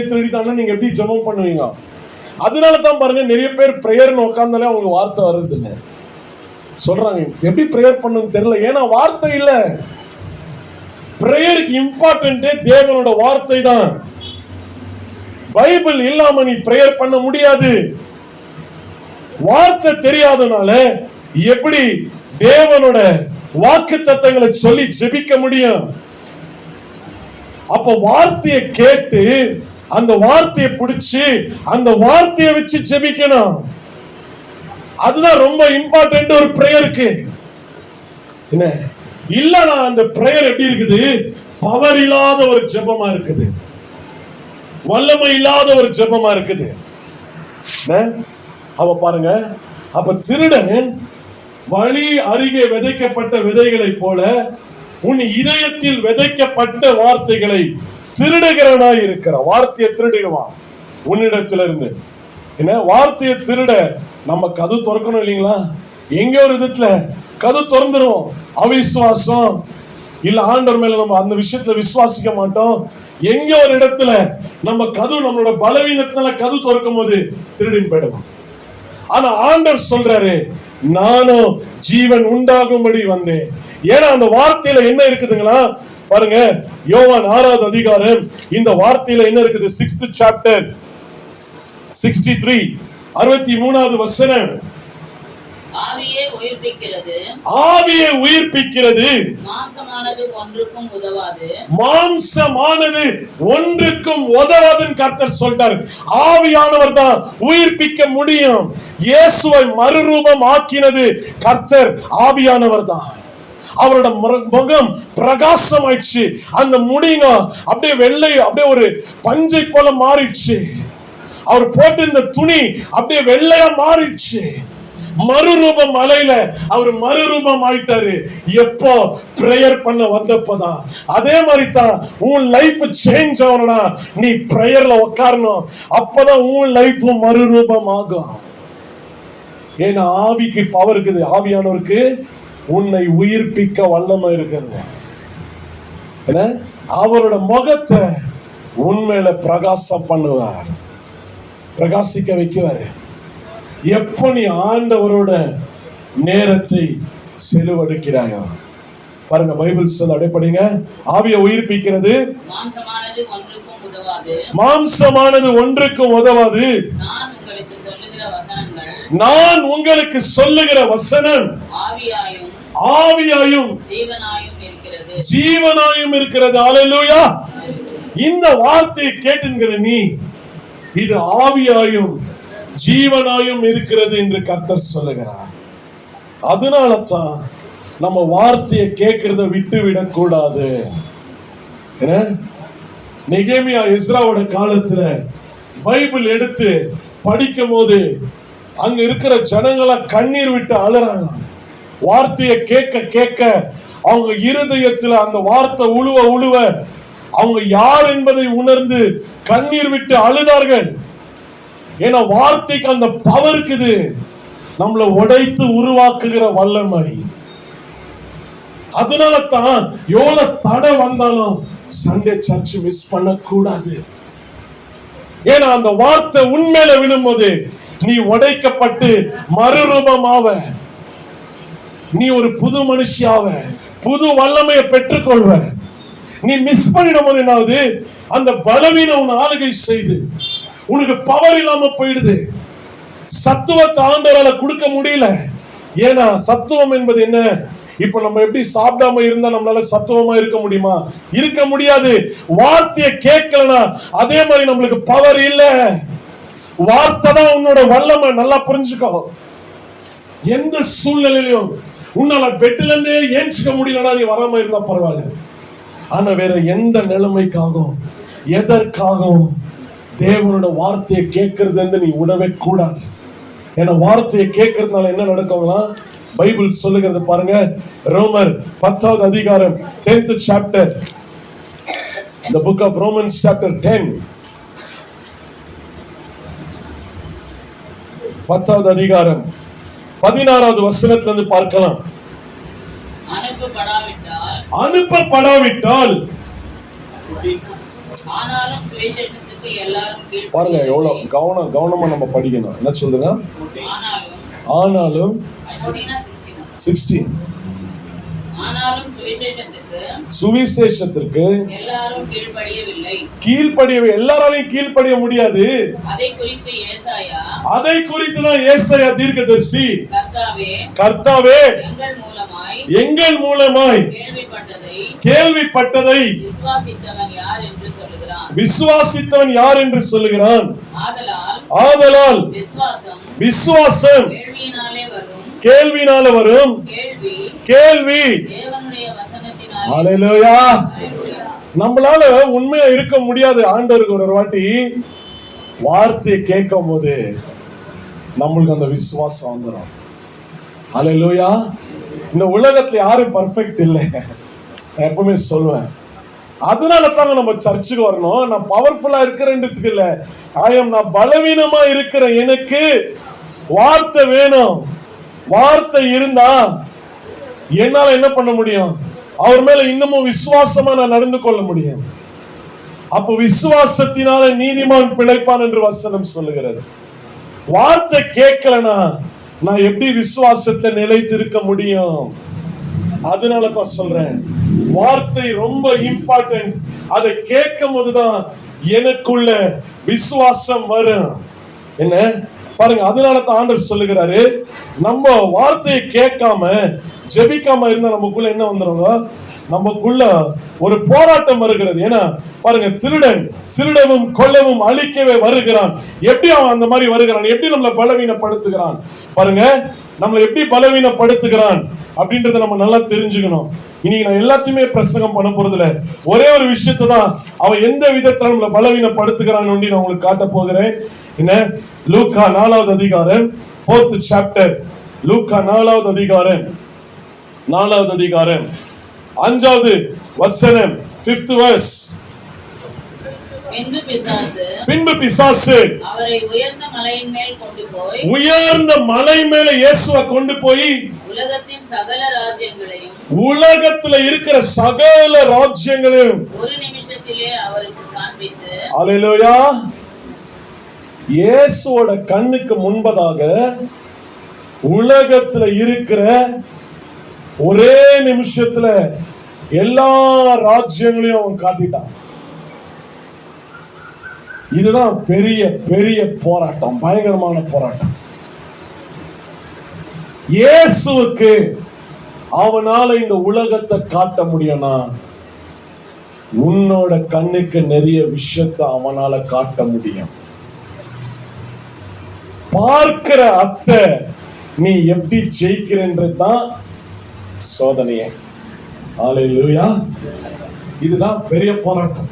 திருடிட்டான்னா நீங்க எப்படி ஜெபம் பண்ணுவீங்க? அதனாலதான் பாருங்க, நிறைய பேர் பிரேயர்னு உட்கார்ந்தாலே அவங்க வார்த்தை வருது இல்லை சொல்றாங்க. எப்படி பிரேயர் பண்ணணும்னு தெரியல, ஏன்னா வார்த்தை இல்ல. பிரேயருக்கு இம்பார்ட்டன்டே தேவனோட வார்த்தை தான். பைபிள் இல்லாம நீ பிரேயர் பண்ண முடியாது. வார்த்தை தெரியாதனால எப்படி தேவனோட வாக்கு தத்தங்களை சொல்லி ஜெபிக்க முடியும்? அப்ப வார்த்தையை கேட்டு அந்த வார்த்தையை பிடிச்சு அந்த வார்த்தையை வச்சு ஜெபிக்கணும். அதுதான் ரொம்ப இம்பார்ட்டன்ட் ஒரு பிரேயருக்கு. என்ன இல்லனா அந்த பிரேயர் எப்படி இருக்குது? பவர் இல்லாத ஒரு ஜெபமா இருக்குது, வல்லமை இல்லாத ஒரு ஜெபமா இருக்குது. அவ பாருங்க, அப்ப திருடன் வழி அருகே விதைக்கப்பட்ட விதைகளை போல உன் இதயத்தில் விதைக்கப்பட்ட வார்த்தைகளை திருடுகிறவனாய் இருக்கிற. வார்த்தையை திருடிடுவான் உன்னிடத்திலிருந்து. என்ன, வார்த்தையை திருட நம்ம கது திறக்கணும் இல்லைங்களா? எங்க ஒரு விதத்துல கது திறந்துரும். அவிசுவாசம் இல்ல, ஆண்டவர் மேல நம்ம அந்த விஷயத்துல விசுவாசிக்க மாட்டோம். எங்க ஒரு இடத்துல நம்ம கது நம்மளோட பலவீனத்தினால கது திறக்கும் போது திருடின் போயிடுவோம். ஆனா ஆண்டவர் சொல்றாரு, நானும் ஜீவன் உண்டாகும்படி வந்தேன். ஏன்னா அந்த வார்த்தையில என்ன இருக்குதுங்களா? பாருங்க, யோவான் 6வது அதிகாரம் இந்த வார்த்தையில என்ன இருக்குது? 6th chapter 63 63வது வசனம். ஆவியே உயிர்ப்பிக்கிறது, ஆவியை உயிர்ப்பிக்கிறது, மாம்சமானது ஒன்றுக்கும் உதவாது. மாம்சமானது ஒன்றுக்கும் உதவாதுன்னு கர்த்தர் சொல்றார். ஆவியானவர் தான் உயிர்ப்பிக்க முடியும். இயேசுவை மறுரூபம் ஆக்கினது கர்த்தர் ஆவியானவர் தான். அவரோட முகம் பிரகாசமாயிடுச்சு. அந்த முடிங்க அப்படியே வெள்ளை, அப்படியே ஒரு பஞ்சை போல மாறிடுச்சு. அவர் போட்டு இந்த துணி அப்படியே வெள்ளையா மாறிடுச்சு. மறுரூபம் அலையில அவர் மறுரூபம் ஆயிட்டாரு. எப்போ? பிரேயர் பண்ண வந்தப்பதான். அதே மாதிரி தான் உன் லைஃப் சேஞ்ச் ஆகணும்னா நீ பிரேயர்ல உட்காரணும். அப்பதான் உன் லைஃப் மறுரூபம் ஆகும். ஏன்னா ஆவிக்கு பவர் இருக்குது. ஆவியானவருக்கு உன்னை உயிர்ப்பிக்க வல்லமை இருக்கிறது. அவரோட முகத்தை உண்மையில பிரகாசம் பண்ணுவார், பிரகாசிக்க வைக்குவாரு. எப்ப நீ ஆண்டவரோட நேரத்தை செலவழிக்கிறாயோ பாருங்க, பைபிள் சொல்ல அடைப்படிங்க. ஆவியை உயிர்ப்பிக்கிறது, மாம்சமானது ஒன்றுக்கும் உதவாது. மாம்சமானது ஒன்றுக்கும் உதவாது. நான் உங்களுக்கு சொல்லுகிற வசனம் ஆவியாயும் ஆவியாயும் ஜீவனாயும் இருக்கிறது, ஜீவனாயும் இருக்கிறது. அல்லேலூயா. இந்த வார்த்தையை கேட்டுங்கிற நீ, இது ஆவியாயும் ஜீவனாயும் இருக்கிறது என்று கர்த்தர் சொல்லுகிறார். அதனால தான் நம்ம வார்த்தையை கேட்கிறத விட்டு விடக்கூடாது. நெகேமியா எஸ்ராவோட காலத்துல பைபிள் எடுத்து படிக்கும் போது அங்க இருக்கிற ஜனங்களா கண்ணீர் விட்டு அழுறாங்க. வார்த்தையை கேட்க கேட்க அவங்க இருதயத்துல அந்த வார்த்தை உழுவ உழுவ அவங்க யார் என்பதை உணர்ந்து கண்ணீர் விட்டு அழுதார்கள். ஏன்னா வார்த்தைக்கு அந்த பவர் இருக்குது, நம்மளை உடைத்து உருவாக்குகிற வல்லமை. அதனால தான் எவ்வளவு தடை வந்தாலும் சண்டே சர்ச் மிஸ் பண்ண கூடாது. ஏன்னா அந்த வார்த்தை உண்மையில விழும்போது நீ உடைக்கப்பட்டு மறுரூபமாவ, நீ ஒரு புது மனுஷியாவ, புது வல்லமையை பெற்றுக்கொள்வ. நீ மிஸ் பண்ணிடும் போது என்னாவது, அந்த பலவீனம் உன் ஆளுகை செய்து உனக்கு பவர் இல்லாம போயிடுது. சத்துவத்தை ஆண்டவரால கொடுக்க முடியல. ஏன்னா சத்துவம் என்பது என்ன? இப்ப நம்ம எப்படி சாப்பிடாம இருந்தா நம்மளால சத்துவமா இருக்க முடியுமா? இருக்க முடியாது. வார்த்தையை கேட்கலனா அதே மாதிரி நம்மளுக்கு பவர் இல்ல. வார்த்தை தான் உன்னோட வல்லமை. நல்லா புரிஞ்சுக்கோ. எந்த சூழ்நிலையிலும் உன்னால பெட்ல இருந்தே ஏஞ்சிக்க முடியலனா நீ வராம இருந்தா பரவாயில்ல. ஆனா வேற எந்த நிலைமைக்காகவும் எதற்காகவும் தேவனோட வார்த்தையை கேட்கறது நீ விடவே கூடாது. ஏன்னா வார்த்தையை கேட்கறதுனால என்ன நடக்கும்னா பைபிள் சொல்லுகிறது பாருங்க. ரோமர் 10வது அதிகாரம் 10th chapter, the book of Romans chapter 10, 10வது அதிகாரம் 16வது வசனத்துல இருந்து பார்க்கலாம். அனுப்பப்படாவிட்டால் ஆனாலும் சுவிசேஷத்துக்கு எல்லாரும் பாருங்க எவ்வளவு கவனமா நம்ம படிக்கணும். என்ன சொல்லுங்க? ஆனாலும் 16 ஆனாலும் சுவிசேஷத்திற்கு எல்லாரும் கீழ்ப்படியவில்லை. எல்லாராலையும் கீழ்ப்படிய முடியாது. அதை குறித்து தான் ஏசாயா தீர்க்கதரிசி, கர்த்தாவே எங்கள் மூலமாய் கேள்விப்பட்டதை விசுவாசித்தவன் யார் என்று சொல்லுகிறான். ஆதலால் விசுவாசம் கேள்வினால வரும், கேள்வி ஹல்லேலூயா. நம்மளால உண்மையா இருக்க முடியாது. ஆண்டவருக்கு ஒரு வாட்டி வார்த்தையை கேட்கும் போது நம்மளுக்கு அந்த விசுவாசம் வந்துடும். ஹல்லேலூயா. இந்த உலகத்துல யாரும் பர்ஃபெக்ட் இல்லை, நான் எப்பவுமே சொல்லுவேன். அதனால தாங்க நம்ம சர்ச்சுக்கு வரணும். நான் பவர்ஃபுல்லா இருக்கிறேன்றதுக்கு இல்ல, நான் பலவீனமா இருக்கிறேன். எனக்கு வார்த்தை வேணும். வார்த்தை இருந்தா என்னால என்ன பண்ண முடியும்? அவர் மேல இன்னமும் விசுவாசமா நான் நடந்து கொள்ள முடியும். அப்ப விசுவாசத்தினால நீதிமான் பிழைப்பான் என்று வசனம் சொல்லுகிறது. வார்த்தை கேட்கலனா நான் எப்படி விசுவாசத்தை நிலைத்திருக்க முடியும்? அதனால தான் சொல்றேன், வார்த்தை ரொம்ப இம்பார்ட்டன்ட். அதை கேட்கும் போதுதான் எனக்குள்ள விசுவாசம் வரும். என்ன பாருங்க, அதனால தான் ஆண்டவர் சொல்லுகிறாரு, நம்ம வார்த்தையை கேட்காம ஜெபிக்காம இருந்தா நமக்குள்ள என்ன வந்துருங்க, நமக்குள்ள ஒரு போராட்டம் வருகிறது. ஏன்னா பாருங்க, திருடன் திருடவும் கொல்லவும் அழிக்கவே வருகிறான். எப்படி அவன் அந்த மாதிரி வருகிறான்? எப்படி நம்மளை பலவீனப்படுத்துகிறான்? பாருங்க, நம்மளை எப்படி பலவீனப்படுத்துகிறான் அப்படின்றத நம்ம நல்லா தெரிஞ்சுக்கணும். இன்னைக்கு நான் எல்லாத்தையுமே பிரசங்கம் பண்ண போறதுல ஒரே ஒரு விஷயத்தை தான் அவன் எந்த விதத்துல நம்மளை பலவீனப்படுத்துகிறான் நான் உங்களுக்கு காட்ட போகிறேன். என்ன? லூக்கா 4வது அதிகாரம் 4th chapter. லூக்கா 4வது அதிகாரம் 5வது வசனம் 5th verse. பின்பு பிசாசு அவரை உயர்ந்த மலையின் மேல் கொண்டு போய், உயர்ந்த மலை மேல இயேசுவை கொண்டு போய் உலகத்தின் சகல ராஜ்யங்களையும், உலகத்துல இருக்கிற சகல ராஜ்யங்களையும் ஒரு நிமிஷத்திலே அவருக்கு காண்பித்து, அல்லேலூயா, இயேசுவோட கண்ணுக்கு முன்பதாக உலகத்துல இருக்கிற ஒரே நிமிஷத்துல எல்லா ராஜ்யங்களையும் அவன் காட்டிட்டான். இதுதான் பெரிய பெரிய போராட்டம், பயங்கரமான போராட்டம். இயேசுவுக்கு அவனால இந்த உலகத்தை காட்ட முடியும்னா, உன்னோட கண்ணுக்கு நிறைய விஷயத்தை அவனால காட்ட முடியும். பார்க்கிற அத்தை நீ எப்படி ஜெயிக்கிறன்றதுதான் சோதனையே. அல்லேலூயா. இதுதான் பெரிய போராட்டம்.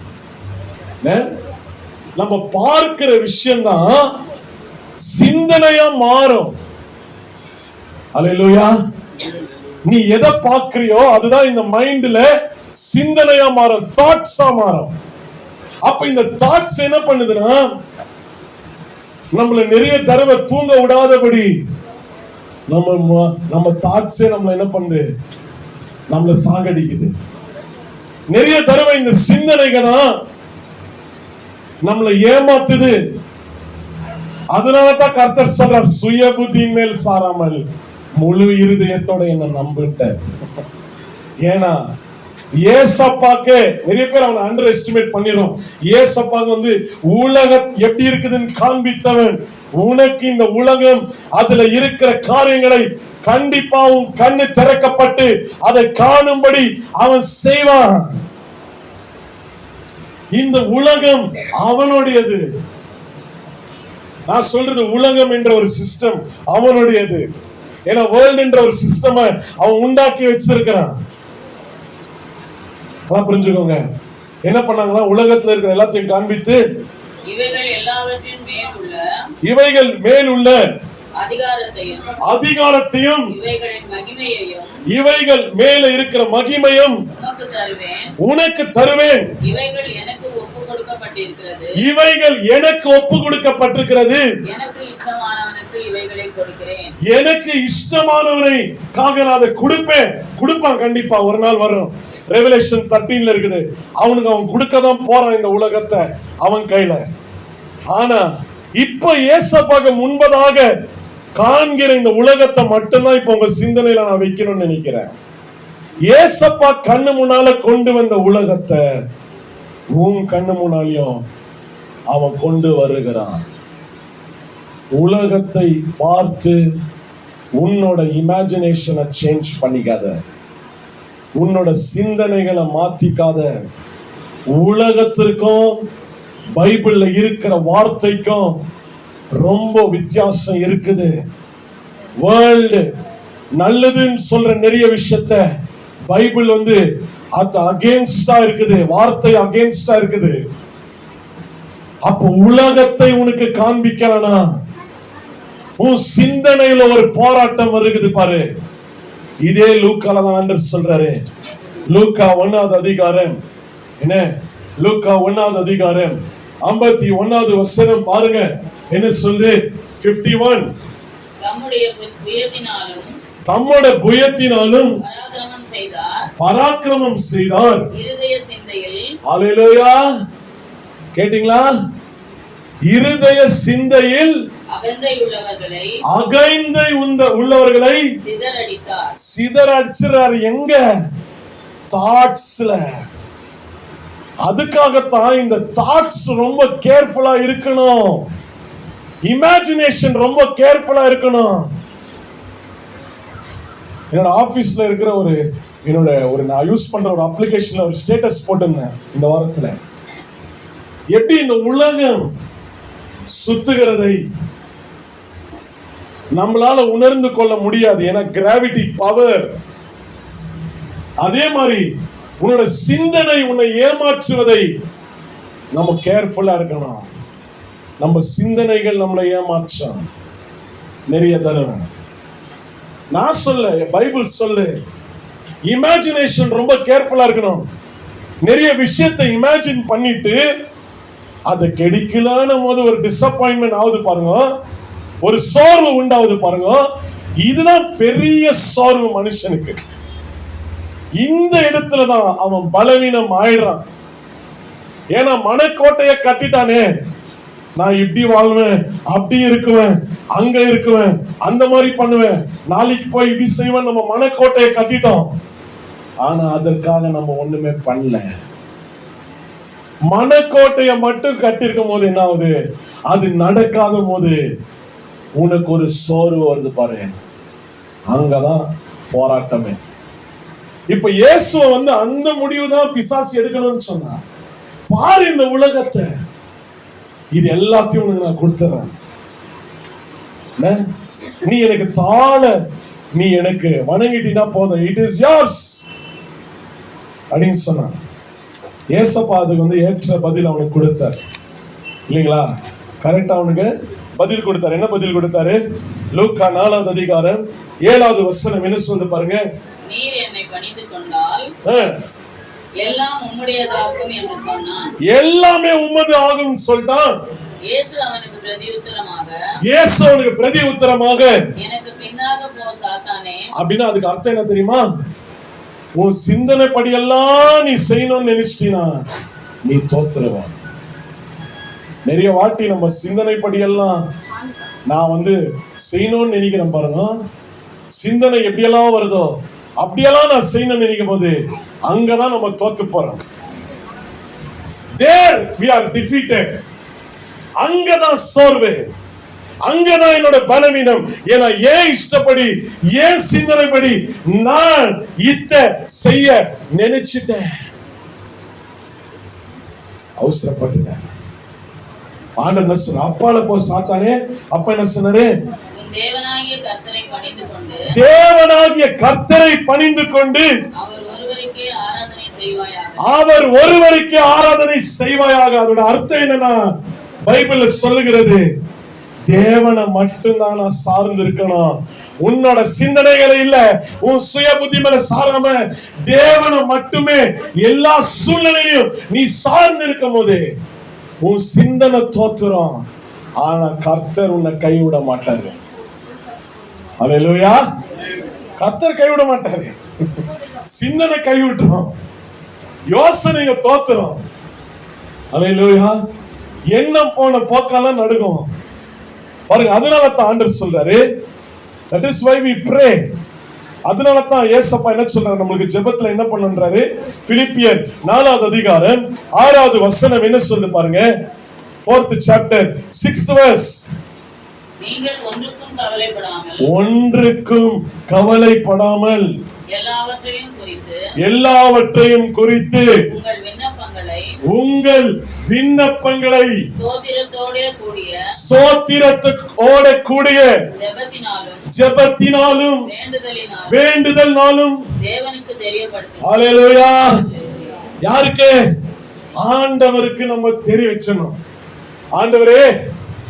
நம்ம பார்க்கிற விஷயம்தான் சிந்தனையா மாறும். அல்லேலூயா. நீ எதை பார்க்கிறியோ அதுதான் இந்த மைண்ட்ல சிந்தனையா மாறும், தாட்ஸா மாறும். அப்ப இந்த தாட்ஸ் என்ன பண்ணுதுன்னா, நம்மள நிறைய தடவை தூங்க விடாதபடி நம்ம தாட்ஸே நம்மள என்ன பண்ணுது, நம்மள சாகடிக்குது. நிறைய தடவை இந்த சிந்தனைகள் நம்மளை ஏமாத்துது. அதனாலதான் கர்த்தர் சொல்றார், சுய புத்தியின் மேல் சாராமல் முழு இருதயத்தோட என்ன நம்பிட்ட. ஏன்னா ஏசப்பாக்கு நிறைய பேர் அவனை அண்டர் எஸ்டிமேட் பண்ணிரும். ஏசப்பாக்கு உலகம் எப்படி இருக்குதுன்னு காண்பித்தவன். உனக்கு இந்த உலகம் அதுல இருக்கிற காரியங்களை கண்டிப்பா உன் கண்ணு திறக்கப்பட்டு அதை காணும்படி அவன் செய்வான். இந்த உலகம் அவனுடையது. நான் சொல்றது உலகம் என்ற ஒரு சிஸ்டம் அவனுடையது. ஏன்னா வேர்ல்ட் என்ற ஒரு சிஸ்டம் அவன் உண்டாக்கி வச்சிருக்கிறான். புரிஞ்சுக்கோங்க. என்ன பண்ணாங்களா, உலகத்துல இருக்கிற எல்லாத்தையும் காண்பித்து இவைகள் மேலுள்ள அதிகாரத்தையும் இவைகள் மேல இருக்கிற மகிமையும் உனக்கு தருவேன். இவைகள் எனக்கு ஒப்பு கொடுக்கப்பட்டிருக்கிறது. எனக்கு இஷ்டமானவனுக்கு இவைகளை கொடுக்கிறேன். எனக்கு இஷ்டமானவனைக்காக நான் அதை கொடுப்பான். கண்டிப்பா ஒரு நாள் வரும். ரெவலேஷன் 13 இருக்குது. அவனுக்கு அவன் கொடுக்கதான் போறான் இந்த உலகத்தை அவன் கையில. ஆனா இப்ப ஏசப்பாக முன்பதாக காண்கிற இந்த உலகத்தை மட்டும்தான் இப்ப உங்க சிந்தனையில நான் வைக்கணும்னு நினைக்கிறேன். ஏசப்பா கண்ணு முன்னால கொண்டு வந்த உலகத்தை உன் கண்ணு முன்னாலையும் அவன் கொண்டு வருகிறான். உலகத்தை பார்த்து உன்னோட இமேஜினேஷனை சேஞ்ச் பண்ணிக்காத, உன்னோட சிந்தனைகளை மாத்திக்காத. உலகத்திற்கும் பைபிள்ல இருக்கிற வார்த்தைக்கும் ரொம்ப வித்தியாசம் இருக்குது. வேர்ல்டு நல்லதுன்னு சொல்ற நிறைய விஷயத்த பைபிள் அது அகேன்ஸ்டா இருக்குது, வார்த்தை அகேன்ஸ்டா இருக்குது. அப்ப உலகத்தை உனக்கு காண்பிக்கலனா உன் சிந்தனையில ஒரு போராட்டம் வருகிறது பாரு. இதே லூக்கால தான் ஆண்டவர் சொல்றாரு. லூக்கா 1வது அதிகாரம், என்ன, லூக்கா 1வது அதிகாரம் 51வது வசனம் பாருங்க என்ன சொல்லுது. 51. தம்முடைய புயத்தினாலும் பராக்கிரமம் செய்தார். அல்லேலூயா. கேட்டீங்களா? இருதய சிந்தையில் அகைந்தை உள்ளவர்களை சிதறடிச்சார். எங்க? தாட்ஸ்ல. அதுக்காகத்தான் இந்த தாட்ஸ் ரொம்ப கேர்ஃபுல்லா இருக்கணும். இமேஜினேஷன் ரொம்ப கேர்ஃபுல்லா இருக்கணும். என்னோட ஆபீஸ்ல இருக்கிற நான் யூஸ் பண்ற ஒரு அப்ளிகேஷன்ல ஒரு ஸ்டேட்டஸ் போட்டிருந்தேன் இந்த வாரத்துல. எப்படி இந்த உலகம் சுத்துகிறதை நம்மளால உணர்ந்து கொள்ள முடியாது, ஏன்னா கிராவிட்டி பவர். அதே மாதிரி உன்னோட சிந்தனை உன்னை ஏமாற்றுவதை நம்ம கேர்ஃபுல்லா இருக்கணும். நம்ம சிந்தனைகள் நம்மளை ஏமாற்றும் நிறைய தடவை. நான் சொல்ல, பைபிள் சொல்லு, இமேஜினேஷன் ரொம்ப கேர்ஃபுல்லா இருக்கணும். நிறைய விஷயத்தை இமேஜின் பண்ணிட்டு அதை கிடைக்கலான போது ஒரு டிசப்பாயின்மெண்ட் ஆகுது பாருங்க, ஒரு சோர்வு உண்டாவது பாருங்க. இதுதான் பெரிய சோர்வு மனுஷனுக்கு. இந்த இடத்துலதான் அவன் பலவீனம் ஆயிடுறான். ஏன்னா மனக்கோட்டையை கட்டிட்டானே, நான் இப்படி வாழ்வேன், அப்படி இருக்குவேன், அங்க இருக்குவேன், அந்த மாதிரி பண்ணுவேன், நாளைக்கு போய் இப்படி செய்வேன். நம்ம மனக்கோட்டையை கட்டிட்டோம். ஆனா அதற்காக நம்ம ஒண்ணுமே பண்ணல. மனக்கோட்டையை மட்டும் கட்டிருக்கும் போது என்ன ஆகுது, அது நடக்காத போது உனக்கு ஒரு சோர்வு வருது பாரு. அங்கதான் போராட்டமே. இப்ப இயேசுவை அந்த முடிவு தான் பிசாசு எடுக்கணும்னு சொன்னா, பாரு இந்த உலகத்தை, இது எல்லாத்தையும் உனக்கு நான் கொடுத்துறேன், நீ எனக்கு தாழ, நீ எனக்கு வணங்கிட்டீனா போதும், இட் இஸ் யோர்ஸ் அப்படின்னு சொன்னான். ஏசப்பா அதுக்கு ஏற்ற பதில் அவனுக்கு கொடுத்தார் இல்லைங்களா? கரெக்டா அவனுக்கு பதில் கொடுத்தாரு. என்ன பதில் கொடுத்தாரு? லூக்கா 4வது அதிகாரம் 7வது வசனம் என்ன சொல்லுது பாருங்க. நீர் என்னை பணிந்து கொண்டால் எல்லாம் உம்முடையதாகும் என்று சொன்னான். எல்லாமே உம்மது ஆகும் சொல்லிட்டான். இயேசு அவனுக்கு பிரதி உத்தரமாக எனக்கு பின்னாக போ சாத்தானே. அப்படின்னா அதுக்கு அர்த்தம் என்ன தெரியுமா? உன் சிந்தனை படியெல்லாம் நீ செய்யணும்னு நினைச்சிட்டீனா நீ தோத்துருவ. நிறைய வாட்டி நம்ம சிந்தனை படியெல்லாம் நான் செய்யணும்னு நினைக்கிறேன் பாருங்க. சிந்தனை எப்படியெல்லாம் வருதோ அப்படியெல்லாம் நான் செய்யணும்னு நினைக்கும் போது அங்கதான் நம்ம தோத்து போறோம். There we are defeated. அங்கதான் சோர்வு, அங்கதான் என்னோட பலவீனம். ஏன்னா ஏன் இஷ்டப்படி, ஏன் சிந்தனைப்படி நான் இத்த செய்ய நினைச்சிட்டேன், அவசரப்பட்டுட்டேன். ஆண்டவர் என்ன சொன்னார்? அப்பால போ சாத்தானே. அப்ப என்ன சொன்னாரு? தேவனாகிய கர்த்தரை பணிந்து கொண்டு, தேவனாகிய கர்த்தரை பணிந்து கொண்டு அவர் ஒருவருக்கே ஆராதனை செய்வாயாக. அதோட அர்த்தம் என்னன்னா, பைபிள்ல சொல்லுகிறது, தேவனை மட்டும்தான் நான் சார்ந்து இருக்கணும். உன்னோட சிந்தனைகளை இல்ல, உன் சுய புத்தி மேல சாராம தேவனை மட்டுமே எல்லா சூழ்நிலையும் நீ சார்ந்து இருக்கும் போது உன் சிந்தனை தோத்துரும். ஆனா கர்த்தர் உன்னை கைவிட மாட்டாரு. அல்லேலூயா. கர்த்தர் கைவிட மாட்டாரு. சிந்தனை கைவிட்டுரும், யோசனைங்க தோத்துரும். அல்லேலூயா. எண்ணம் போன போக்கெல்லாம் நடுங்கும் பாருங்க. அதனால தான் ஆண்டவர் சொல்றாரு, that is why we pray. அதனால தான் ஏசப்பா என்ன சொல்றாரு, நமக்கு ஜெபத்துல என்ன பண்ணுன்றாரு? பிலிப்பியர் 4வது அதிகாரம் 6வது வசனம் என்ன சொல்லுது பாருங்க. 4th chapter 6th verse. நீங்கள் ஒன்றுக்கும் கவலைப்படாமல் எல்லாவற்றையும் குறித்து உங்கள் விண்ணப்பங்களை ஸ்தோத்திரத்தோட கூடிய ஜெபத்தினாலும் வேண்டுதல்னாலும் தேவனுக்கு தெரியப்படுத்துங்கள். அல்லேலூயா. யாருக்கு? ஆண்டவருக்கு நம்ம தெரிய வச்சணும். ஆண்டவரே,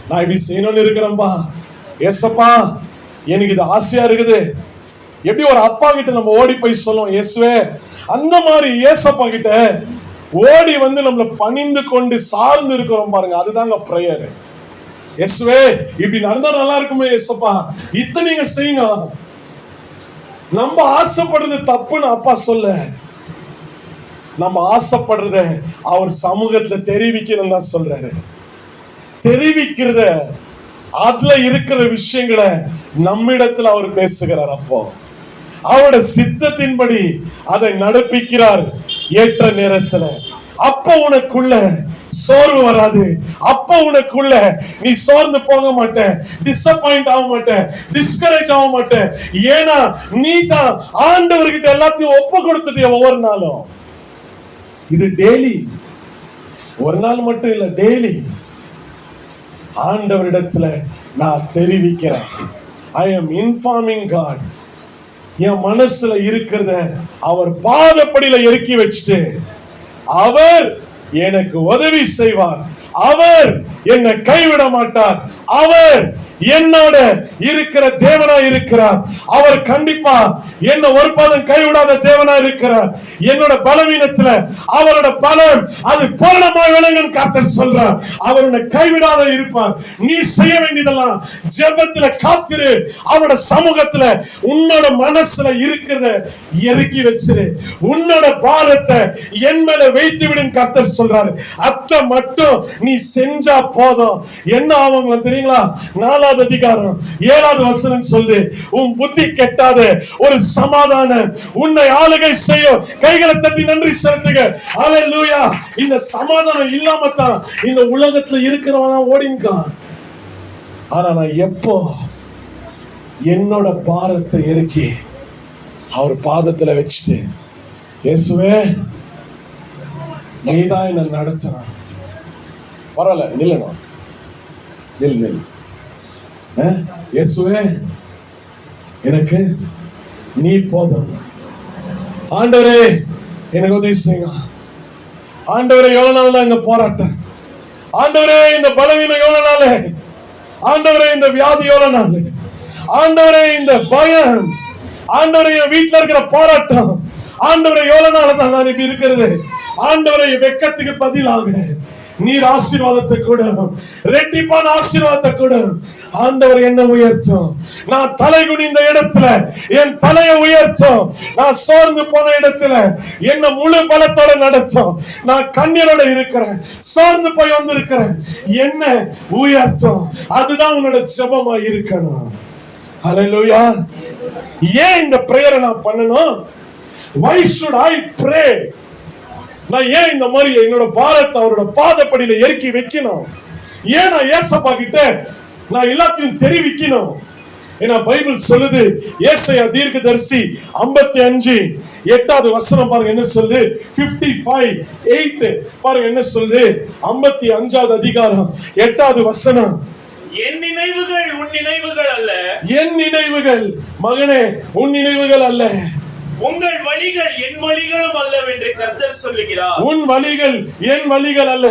நான் இப்படி செய்யணும்னு இருக்கிறேன்பா, ஏசப்பா எனக்கு இது ஆசையா இருக்குது. எப்படி ஒரு அப்பா கிட்ட நம்ம ஓடி போய் சொல்லுவோம், இயேசுவே, அந்த மாதிரி ஏசப்பா கிட்ட ஓடி நம்மளை பணிந்து கொண்டு சார்ந்து இருக்கிறோம் பாருங்க. அதுதாங்க பிரேயர். இயேசுவே, இப்படி நடந்தா நல்லா இருக்குமே ஏசப்பா, இத்தனைங்க செய்யுங்க. நம்ம ஆசைப்படுறது தப்புன்னு அப்பா சொல்ல, நம்ம ஆசைப்படுறத அவர் சமூகத்துல தெரிவிக்கணும் தான் சொல்றாரு. தெரிவிக்கிறத, அதுல இருக்கிற விஷயங்களை நம்மிடத்துல அவர் பேசுகிறார். அப்போ அவருடைய சித்தத்தின்படி அதை நடப்பிக்கிறார். ஏற்ற நேரத்துல அப்ப உனக்குள்ள சோர்வு வராது. அப்ப உனக்குள்ள நீ சோர்ந்து போக மாட்ட, டிசப்பாயிண்ட் ஆக மாட்ட, டிஸ்கரேஜ் ஆக மாட்ட. ஏன்னா நீ தான் ஆண்டவர்கிட்ட எல்லாத்தையும் ஒப்பு கொடுத்துட்டிய ஒவ்வொரு நாளும். இது டெய்லி, ஒரு நாள் மட்டும் இல்ல, டெய்லி ஆண்டவரிடத்துல நான் தெரிவிக்கிறேன். I am informing God. என் மனசுல இருக்கிறத அவர் பாதப்படியில இறக்கி வச்சுட்டு அவர் எனக்கு உதவி செய்வார். அவர் என்னை கைவிட மாட்டார். அவர் என்னோட இருக்கிற தேவனா இருக்கிறார். அவர் கண்டிப்பா என்ன ஒரு பாதம் கைவிடாத தேவனா இருக்கிறார். என்னோட பலவீனத்துல அவரோட பலம் அது பூரணமாய் விளங்கும் கர்த்தர் சொல்றார். அவர் உன்னை கைவிடாத இருப்பார். நீ செய்ய வேண்டியதெல்லாம் ஜெபத்துல காத்திரு. அவரோட சமூகத்துல உன்னோட மனசுல இருக்கிறத இறக்கி வச்சிரு. உன்னோட பாரத்தை என் மேல வைத்து விடும் கர்த்தர் சொல்றாரு. அத்தை மட்டும் நீ செஞ்சா போதும். என்ன ஆவாங்க தெரியுங்களா? 4வது அதிகாரம் 7வது வசனம் சொல்லு, உன் புத்தி கெட்டாத ஒரு சமாதானம் உன்னை ஆளுகை செய்யும். கைகளை தட்டி நன்றி செலுத்துங்க. ஹல்லேலூயா. இந்த சமாதானம் இல்லாம தான் இந்த உலகத்துல இருக்கிறவனா ஓடின்கான். ஆனா நான் எப்போ என்னோட பாரத்தை இறக்கி அவர் பாதத்துல வச்சுட்டு, இயேசுவே நீதான் என்ன நடத்துறான். பரவாயில்ல, நில்லணும், நில். இயேசுவே எனக்கு நீ போதும். ஆண்டவரே எனக்கு உதவி செய்யுங்க. ஆண்டவரே எவ்வளவு நாள் தான் இங்க போராட்டம். ஆண்டவரே இந்த பலவீனம் எவ்வளவு நாள். ஆண்டவரே இந்த வியாதி எவ்வளவு நாள். ஆண்டவரே இந்த பயம். ஆண்டவரே என் வீட்டுல இருக்கிற போராட்டம். ஆண்டவரே எவ்வளவு நாள் தான் நான் இப்படி இருக்கிறது. ஆண்டவரே வெக்கத்துக்கு பதிலாக நீர் ஆசீர்வாதத்தை கூட, ரெட்டிப்பான ஆசீர்வாதத்தை கூட. ஆண்டவர் என்ன உயர்த்தும். நான் தலை குனிந்த இடத்துல என் தலையை உயர்த்தும். நான் சோர்ந்து போன இடத்துல என்ன முழு பலத்தோட நடத்தும். நான் கண்ணீரோட இருக்கிறேன், சோர்ந்து போய் வந்து இருக்கிறேன், என்ன உயர்த்தும். அதுதான் உன்னோட ஜெபமா இருக்கணும். ஹல்லேலூயா. ஏன் இந்த பிரேயரை நான் பண்ணணும்? Why should I pray? நான் ஏன் இந்த மாதிரி என்னோட பாரத்தை அவரோட பாதப்படியில இறக்கி வைக்கணும்? ஏன் நான் ஏசப்பா கிட்ட நான் எல்லாத்தையும் தெரிவிக்கணும்? ஏன்னா பைபிள் சொல்லுது, ஏசாயா தீர்க்கதரிசி 55:8 வசனம் பாருங்க என்ன சொல்லுது. 55:8 பாருங்க என்ன சொல்லுது. 55வது அதிகாரம் 8வது வசனம். என் நினைவுகள் உன் நினைவுகள் அல்ல. என் நினைவுகள் மகனே உன் நினைவுகள் அல்ல. உங்கள் வழிகள் என் வழிகளும் அல்லவென்று கர்த்தர் சொல்லுகிறார். உன் வழிகள் என் வழிகள் அல்ல.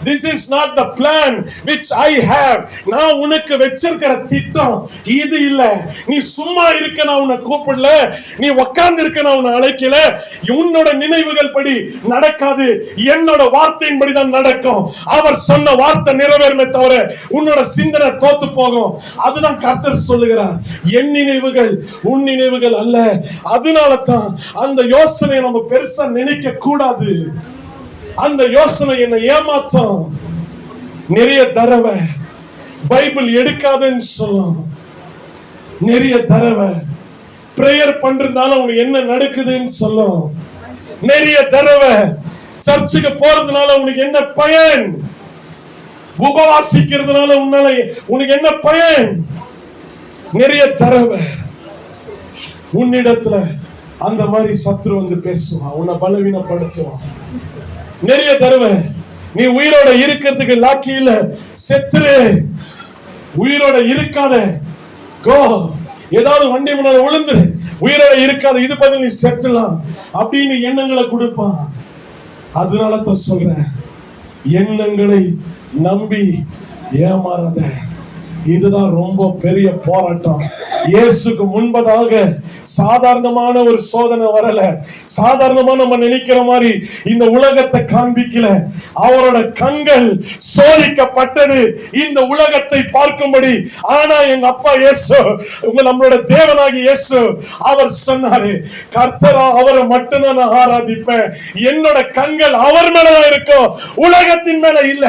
This is not the plan which I have. நான் உனக்கு வெச்சிருக்கிற திட்டம் இது இல்ல. நீ சும்மா இருக்க நான் உன்னை கூப்பிடல, நீ உட்கார்ந்து இருக்க நான் உன்னை அழைக்கல. உன்னோட நினைவுகள் படி நடக்காது, என்னோட வார்த்தையின்படி தான் நடக்கும். அவர் சொன்ன வார்த்தை நிறைவேறுமே தவிர உன்னோட சிந்தனை தோத்து போகும். அதுதான் கர்த்தர் சொல்லுகிறார். என் நினைவுகள் உன் நினைவுகள் அல்ல. அதனால தான் அந்த யோசனை நம்ம பெருசா நினைக்க கூடாது. அந்த யோசனை என்ன ஏமாத்தும். நிறைய தடவை பைபிள் எடுக்காதன்னு சொல்லும். நிறைய தடவை பிரேயர் பண்றதுனால உனக்கு என்ன நடக்குதுன்னு சொல்லும். நிறைய தடவை சர்ச்சுக்கு போறதுனால உனக்கு என்ன பயன், உபவாசிக்கிறதுனால உனக்கு என்ன பயன். நிறைய தடவை உன்னிடத்துல அந்த மாதிரி சத்ரு வந்து பேசுவான், உன்னை பலவீனப்படுத்துவான். நிறைய தடவை நீ உயிரோட இருக்கிறதுக்கு லாக்கி இல்ல, செத்துரு, உயிரோட இருக்காத, கோ, ஏதாவது வண்டி முன்னால விழுந்து உயிரோட இருக்காத, இது பதில் நீ செத்துலாம் அப்படின்னு எண்ணங்களை கொடுப்பான். அதனால தான் சொல்றேன், எண்ணங்களை நம்பி ஏமாறாத. இதுதான் ரொம்ப பெரிய போராட்டம். இயேசுக்கு முன்பதாக சாதாரணமான ஒரு சோதனை வரல. சாதாரணமா நம்ம நினைக்கிற மாதிரி இந்த உலகத்தை காண்பிக்கல. அவரோட கண்கள் சோதிக்கப்பட்டது இந்த உலகத்தை பார்க்கும்படி. ஆனா எங்க அப்பா இயேசு, நம்மளோட தேவனாகி இயேசு, அவர் சொன்னாரு, கர்த்தரா அவரை மட்டும்தான் நான் ஆராதிப்பேன். என்னோட கண்கள் அவர் மேலதான் இருக்கும், உலகத்தின் மேல இல்ல.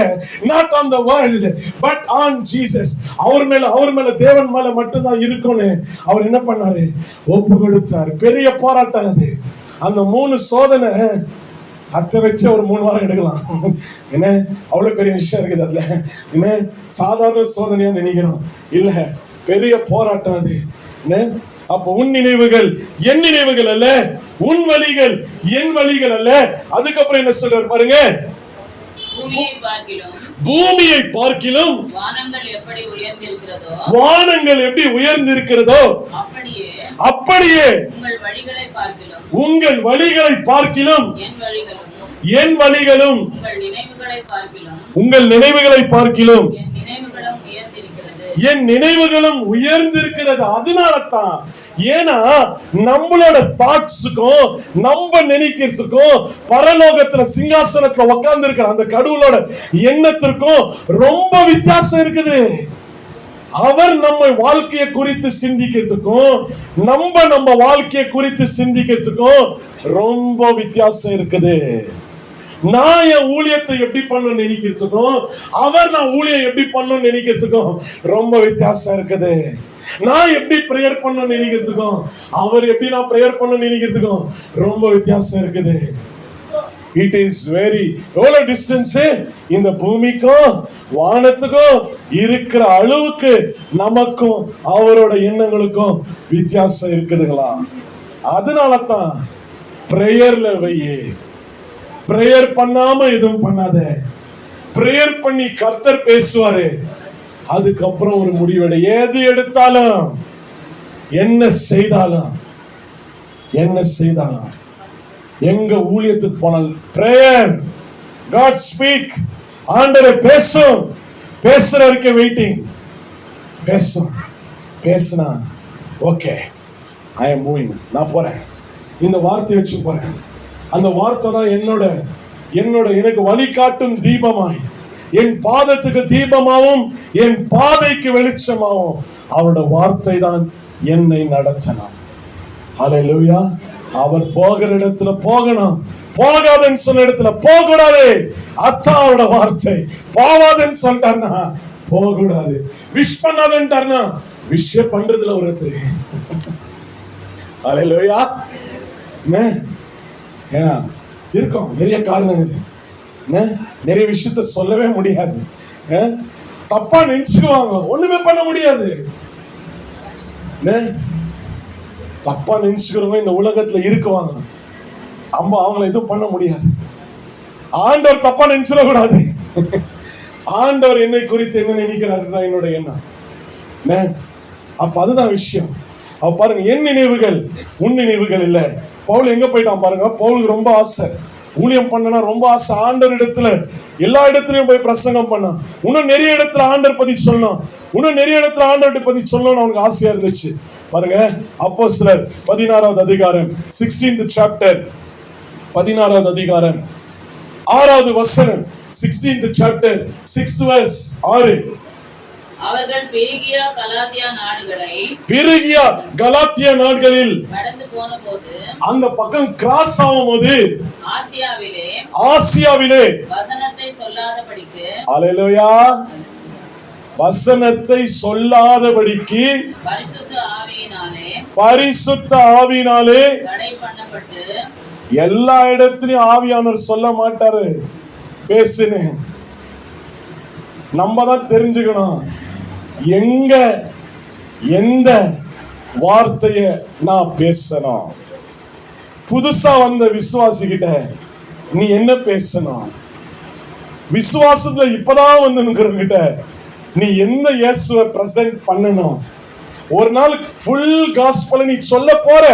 Not on the world but on Jesus. அவர் மேல தேவன் மேல மட்டும்தான் இருக்கும்னு அவர் என்ன பண்ணாரு? ஒப்பு கொடுத்தாரு. பெரிய போராட்டம் அது. அந்த 3 சோதனை அத்தை வச்சு ஒரு 3 வாரம் எடுக்கலாம். என்ன அவ்வளவு பெரிய விஷயம் இருக்குது அதுல. என்ன சாதாரண சோதனையா நினைக்கிறோம், இல்ல பெரிய போராட்டம் அது. என்ன அப்ப உன் நினைவுகள் என் நினைவுகள் அல்ல, உன் வழிகள் என் வழிகள் அல்ல. அதுக்கப்புறம் என்ன சொல்றாரு பாருங்க, பூமியை பார்க்கிலும் வானங்கள் எப்படி உயர்ந்திருக்கிறதோ அப்படியே உங்கள் வழிகளை பார்க்கிலும் என் வழிகளும் உங்கள் நினைவுகளை பார்க்கிலும் என் நினைவுகளும் உயர்ந்திருக்கிறது. அதனாலதான், ஏன்னா நம்மளோட தாட்ஸுக்கும் நம்ம நினைக்கிறதுக்கும் பரலோகத்துல சிங்காசனத்துல உட்கார்ந்து இருக்கிற அந்த கடவுளோட எண்ணத்திற்கும் ரொம்ப வித்தியாசம் இருக்குது. அவர் நம்ம வாழ்க்கையை குறித்து சிந்திக்கிறதுக்கும் நம்ம வாழ்க்கையை குறித்து சிந்திக்கிறதுக்கும் ரொம்ப வித்தியாசம் இருக்குது. நான் என் ஊழியத்தை எப்படி பண்ணணும்னு நினைக்கிறதுக்கும் நான் ஊழியம் எப்படி பண்ணணும்னு நினைக்கிறதுக்கும் ரொம்ப வித்தியாசம் இருக்குது. நான் எப்படி பிரேயர் பண்ணணும்னு நினைக்கிறதுக்கும் அவர் எப்படி நான் பிரேயர் பண்ணணும்னு நினைக்கிறதுக்கும் ரொம்ப வித்தியாசம் இருக்குது. இட் இஸ் வெரி எவ்வளவு டிஸ்டன்ஸ் இந்த பூமிக்கும் வானத்துக்கும் இருக்கிற அளவுக்கு நமக்கும் அவரோட எண்ணங்களுக்கும் வித்தியாசம் இருக்குதுங்களா? அதனால தான் பிரேயர்ல வையே, பிரேயர் பண்ணாம எதுவும் பண்ணாத. பிரேயர் பண்ணி கர்த்தர் பேசுவாரு, அதுக்கப்புறம் ஒரு முடிவெடு. எது எடுத்தாலும் என்ன செய்தாலும் எங்க ஊழியத்துக்கு போனால் பிரேயர், காட் ஸ்பீக், ஆண்டவர் பேசும், பேசுற வரைக்கும் வெயிட்டிங். பேசுனா ஓகே, ஐ அம் மூவிங், நான் போறேன், இந்த வார்த்தை வச்சு போறேன். அந்த வார்த்தை தான் என்னோட எனக்கு வழிகாட்டும் தீபமாய், என் பாதத்துக்கு தீபமாவும் என் பாதைக்கு வெளிச்சமாவும் அவரோட வார்த்தை தான் என்னை நடத்தணும். ஹல்லேலூயா. அவர் போகிற இடத்துல போகணும், போகாதன்னு சொன்ன இடத்துல போக கூடாது. அதான் அவரோட வார்த்தை. போவாதன்னு சொல்லிட்டாருன்னா போக கூடாது. விஷ் பண்ணாதன்ட்டாருன்னா விஷ் பண்றதுல ஒரு ஹல்லேலூயா. ஏன்னா இருக்கும் நிறைய காரணங்கள், நிறைய விஷயத்த சொல்லவே முடியாது. தப்பா நினைச்சுக்குவாங்க, ஒண்ணுமே பண்ண முடியாது. தப்பா நினைச்சுக்கிறவங்க இந்த உலகத்துல இருக்குவாங்க, அவங்கள எதுவும் பண்ண முடியாது. ஆண்டவர் தப்பா நினைச்சிட கூடாது. ஆண்டவர் என்னை குறித்து என்ன நினைக்கிறாரு என்னோட எண்ணம். அப்ப அதுதான் விஷயம். அப்ப பாருங்க, என் நினைவுகள் உன் நினைவுகள் இல்ல. பவுல் எங்க போயிட்டான் பாருங்க. பவுலுக்கு ரொம்ப ஆசை, ஊழியம் பண்ணனா ரொம்ப ஆசை. ஆண்டவர் இடத்துல எல்லா இடத்துலயும் போய் பிரசங்கம் பண்ண, இன்னும் நிறைய இடத்துல ஆண்டவர் பத்தி சொல்லணும், இன்னும் நிறைய இடத்துல ஆண்டவர் பத்தி சொல்லணும்னு அவனுக்கு ஆசையா இருந்துச்சு. பாருங்க, அப்போஸ்தலர் 16வது அதிகாரம் 16th chapter 16வது அதிகாரம் 6வது வசனம், 16th chapter 6th verse 6. அவர்கள் பெருகியா கலாத்தியா நாடுகளில் கடந்து போனபோது, அந்த பக்கம் கிராஸ் ஆகும்போது ஆசியாவிலே வசனத்தை சொல்லாதபடிக்கு, அல்லேலூயா, வசனத்தை சொல்லாதபடிக்கு பரிசுத்த ஆவியினாலே தடை பண்ணப்பட்டு, எல்லா இடத்துலயும் ஆவியானவர் சொல்ல மாட்டாரு பேசுன்னு. நம்ம தான் தெரிஞ்சுக்கணும் எங்க எந்த வார்த்தைய நான் பேசணும். புதுசா வந்த விசுவாசிக்கிட்ட நீ என்ன பேசணும்? விசுவாசத்துல இப்பதான் வந்து நிக்கிறவங்கிட்ட நீ எந்த இயேசுவை பிரசன்ட் பண்ணணும்? ஒரு நாள் ஃபுல் காஸ்பல் நீ சொல்ல போற,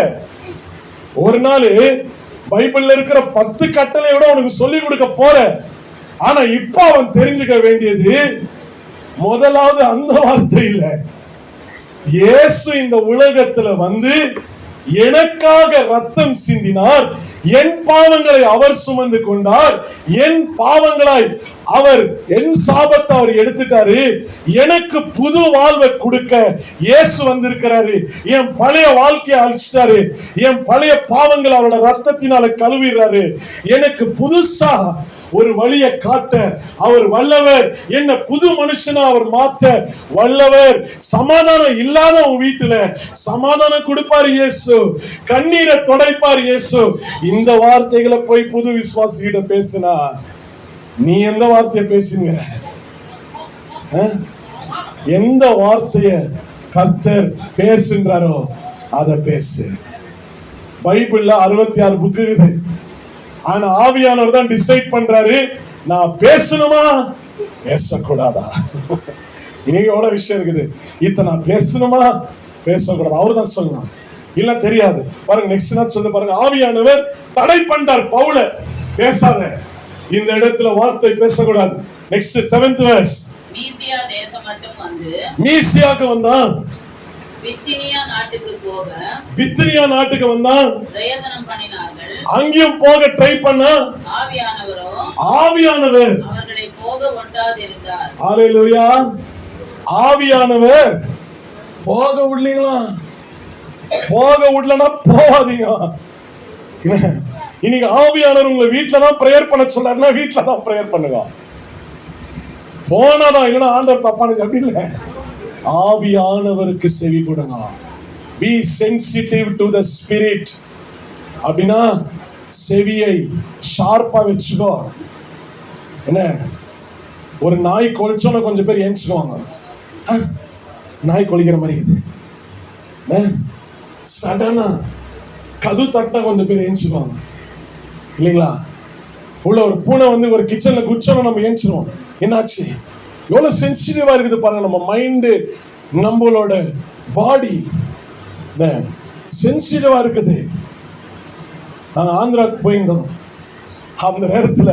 ஒரு நாள் பைபிள்ல இருக்கிற 10 கட்டளையோட உனக்கு சொல்லி கொடுக்க போற. ஆனா இப்ப அவன் தெரிஞ்சுக்க வேண்டியது முதலாவது அந்த வார்த்தை இல்ல. இயேசு இந்த உலகத்துல வந்து எனக்காக ரத்தம் சிந்தினார், என் பாவங்களை அவர் சுமந்து கொண்டார், என் பாவங்களாய் அவர் என் சாபத்தை அவர் எடுத்துட்டாரு, எனக்கு புது வாழ்வை கொடுக்க இயேசு வந்திருக்கிறாரு. என் பழைய வாழ்க்கையை அழிச்சிட்டாரு, என் பழைய பாவங்களை அவரோட ரத்தத்தினால கழுவிடுறாரு, எனக்கு புதுசா ஒரு வழியை காட்ட அவர் வல்லவர். என்ன புது மனுஷனா அவர் மாற்ற வல்லவர். சமாதானம் இல்லாத உன் வீட்டுல சமாதானம் கொடுப்பார் இயேசு. கண்ணீரை துடைப்பார் இயேசு. இந்த வார்த்தைகளை போய் புது விசுவாசிகிட்ட பேசினா நீ எந்த வார்த்தையை பேசுங்கிற? எந்த வார்த்தைய கர்த்தர் பேசுன்றாரோ அதை பேசு. பைபிள்ல 66 புக்கு இருக்குது. ஆனா ஆவியானவர் தான் டிசைட் பண்றாரு, நான் பேசணுமா பேசக்கூடாதா. இன்னைக்கு எவ்வளவு விஷயம் இருக்குது. இத நான் பேசணுமா பேசக்கூடாது அவரு தான் சொல்லலாம். இல்ல தெரியாது. பாருங்க நெக்ஸ்ட் என்ன சொல்ல பாருங்க. ஆவியானவர் தடை பண்றார் பவுல, பேசாத, இந்த இடத்துல வார்த்தை பேசக்கூடாது. Next 7th verse. மீசியா தேசம் மட்டும் வந்து மீசியாக்கு வந்தான். பித்தினியா நாட்டுக்கு போக பித்தினியா நாட்டுக்கு வந்தான். பிரயத்தனம் பண்ணினார்கள். அங்கேயும் போக ட்ரை பண்ண ஆவியானவர் அவர்களை போக ஒட்டாதிருந்தார். ஹalleluya. ஆவியானவர் போக விடலீங்களா? போக விடலனா போவாதீங்க. இன்னைக்கு ஆவியானவர் உங்களை வீட்டுல தான் பிரேயர் பண்ண சொல்றாருன்னா வீட்டுல தான் பிரேயர் பண்ணுங்க. போனாதான், இல்லைன்னா ஆண்டவர் தப்பானுங்க அப்படி இல்லை. ஆவியானவருக்கு செவி கொடுங்க. Be sensitive to the spirit. அப்படின்னா செவியை ஷார்ப்பா வச்சுக்கோ. என்ன, ஒரு நாய் கொலைச்சோன்னா கொஞ்சம் பேர் ஏஞ்சுக்குவாங்க. நாய் கொலைக்கிற மாதிரி இருக்குது. சடனா கது தட்ட கொஞ்சம் பேர் ஏஞ்சுக்குவாங்க இல்லைங்களா? உள்ள ஒரு பூனை வந்து ஒரு கிச்சன்ல குச்சோன்னா நம்ம ஏஞ்சிருவோம். என்னாச்சு? எவ்வளவு சென்சிட்டிவா இருக்குது பாருங்க. நம்ம மைண்டு, நம்மளோட பாடி சென்சிட்டிவா இருக்குது. நாங்க ஆந்திராக்கு போயிருந்தோம். அந்த நேரத்துல